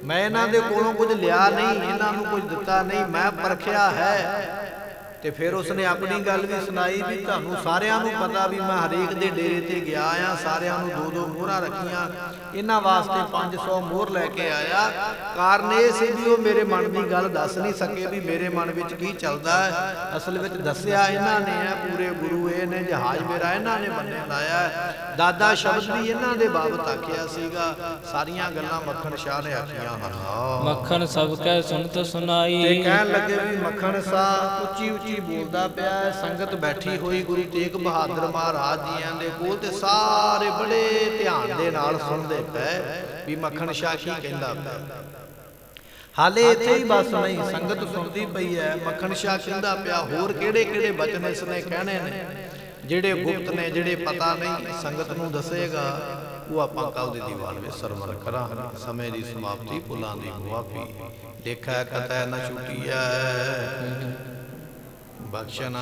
Speaker 1: ਮੈਂ ਇਹਨਾਂ ਦੇ ਕੋਲੋਂ ਕੁਝ ਲਿਆ ਨਹੀਂ, ਇਹਨਾਂ ਨੂੰ ਕੁਝ ਦਿੱਤਾ ਨਹੀਂ, ਮੈਂ ਪਰਖਿਆ ਹੈ। ਤੇ ਫਿਰ ਉਸਨੇ ਆਪਣੀ ਗੱਲ ਵੀ ਸੁਣਾਈ ਵੀ ਤੁਹਾਨੂੰ ਸਾਰਿਆਂ ਨੂੰ ਪਤਾ ਵੀ ਮੈਂ ਹਰੇਕ ਦੇ ਡੇਰੇ ਤੇ ਗਿਆ ਆ, ਸਾਰਿਆਂ ਨੂੰ 2-2 ਮੋਹਰਾਂ ਰੱਖੀਆਂ, ਇਹਨਾਂ ਵਾਸਤੇ 500 ਮੋਹਰ ਲੈ ਕੇ ਆਇਆ। ਕਾਰਨ ਇਹ ਸੀ ਵੀ ਉਹ ਮੇਰੇ ਮਨ ਦੀ ਗੱਲ ਦੱਸ ਨਹੀਂ ਸਕੇ ਵੀ ਮੇਰੇ ਮਨ ਵਿੱਚ ਕੀ ਚੱਲਦਾ ਹੈ। ਅਸਲ ਵਿੱਚ ਦੱਸਿਆ ਇਹਨਾਂ ਨੇ ਹੈ, ਪੂਰੇ ਗੁਰੂ ਇਹ ਨੇ, ਜਹਾਜ਼ ਮੇਰਾ ਇਹਨਾਂ ਨੇ ਬੰਨੇ ਲਾਇਆ। ਦਾਦਾ ਸ਼ਬਦ ਵੀ ਇਹਨਾਂ ਦੇ ਬਾਬਤ ਆਖਿਆ ਸੀਗਾ। ਸਾਰੀਆਂ ਗੱਲਾਂ ਮੱਖਣ ਸ਼ਾਹ ਨੇ ਆਖੀਆਂ ਹਨ।
Speaker 2: ਮੱਖਣ ਸਭ ਕੈ ਸੁਣਤ ਸੁਨਾਈ।
Speaker 1: ਤੇ ਕਹਿਣ ਲੱਗੇ ਵੀ ਮੱਖਣ ਸ਼ਾਹ ਉੱਚੀ ਉੱਚੀ ਬੋਲਦਾ ਪਿਆ। ਸੰਗਤ ਬੈਠੀ ਹੋਈ ਗੁਰੂ ਤੇਗ ਬਹਾਦਰ ਮਹਾਰਾਜ ਜੀਆਂ ਦੇ ਕੋਲ, ਤੇ ਸਾਰੇ ਬੜੇ ਧਿਆਨ ਦੇ ਨਾਲ ਸੁਣਦੇ ਪਏ ਵੀ ਮੱਖਣ ਸ਼ਾਹ ਕੀ ਕਹਿੰਦਾ ਪਿਆ। ਹਾਲੇ ਇੱਥੇ ਹੀ ਬਸ ਨਹੀਂ, ਸੰਗਤ ਸੁਣਦੀ ਪਈ ਹੈ। ਮੱਖਣ ਸ਼ਾਹ ਕਹਿੰਦਾ ਪਿਆ ਹੋਰ ਕਿਹੜੇ ਕਿਹੜੇ ਬਚਨ ਇਸਨੇ ਕਹਿਣੇ ਨੇ, ਜਿਹੜੇ ਗੁਪਤ ਨੇ, ਜਿਹੜੇ ਪਤਾ ਨਹੀਂ, ਸੰਗਤ ਨੂੰ ਦੱਸੇਗਾ। ਉਹ ਆਪਾਂ ਕੱਲ ਦੇ ਦੀਵਾਨ ਵਿੱਚ ਸਰਵਣ ਕਰਾਂਗੇ। ਸਮੇਂ ਦੀ ਸਮਾਪਤੀ, ਭੁੱਲਾਂ ਦੀ ਮੁਆਫੀ, ਲੇਖਾ ਕਤੈ ਨ ਛੁਟੀਐ, ਬਖਸ਼ਣ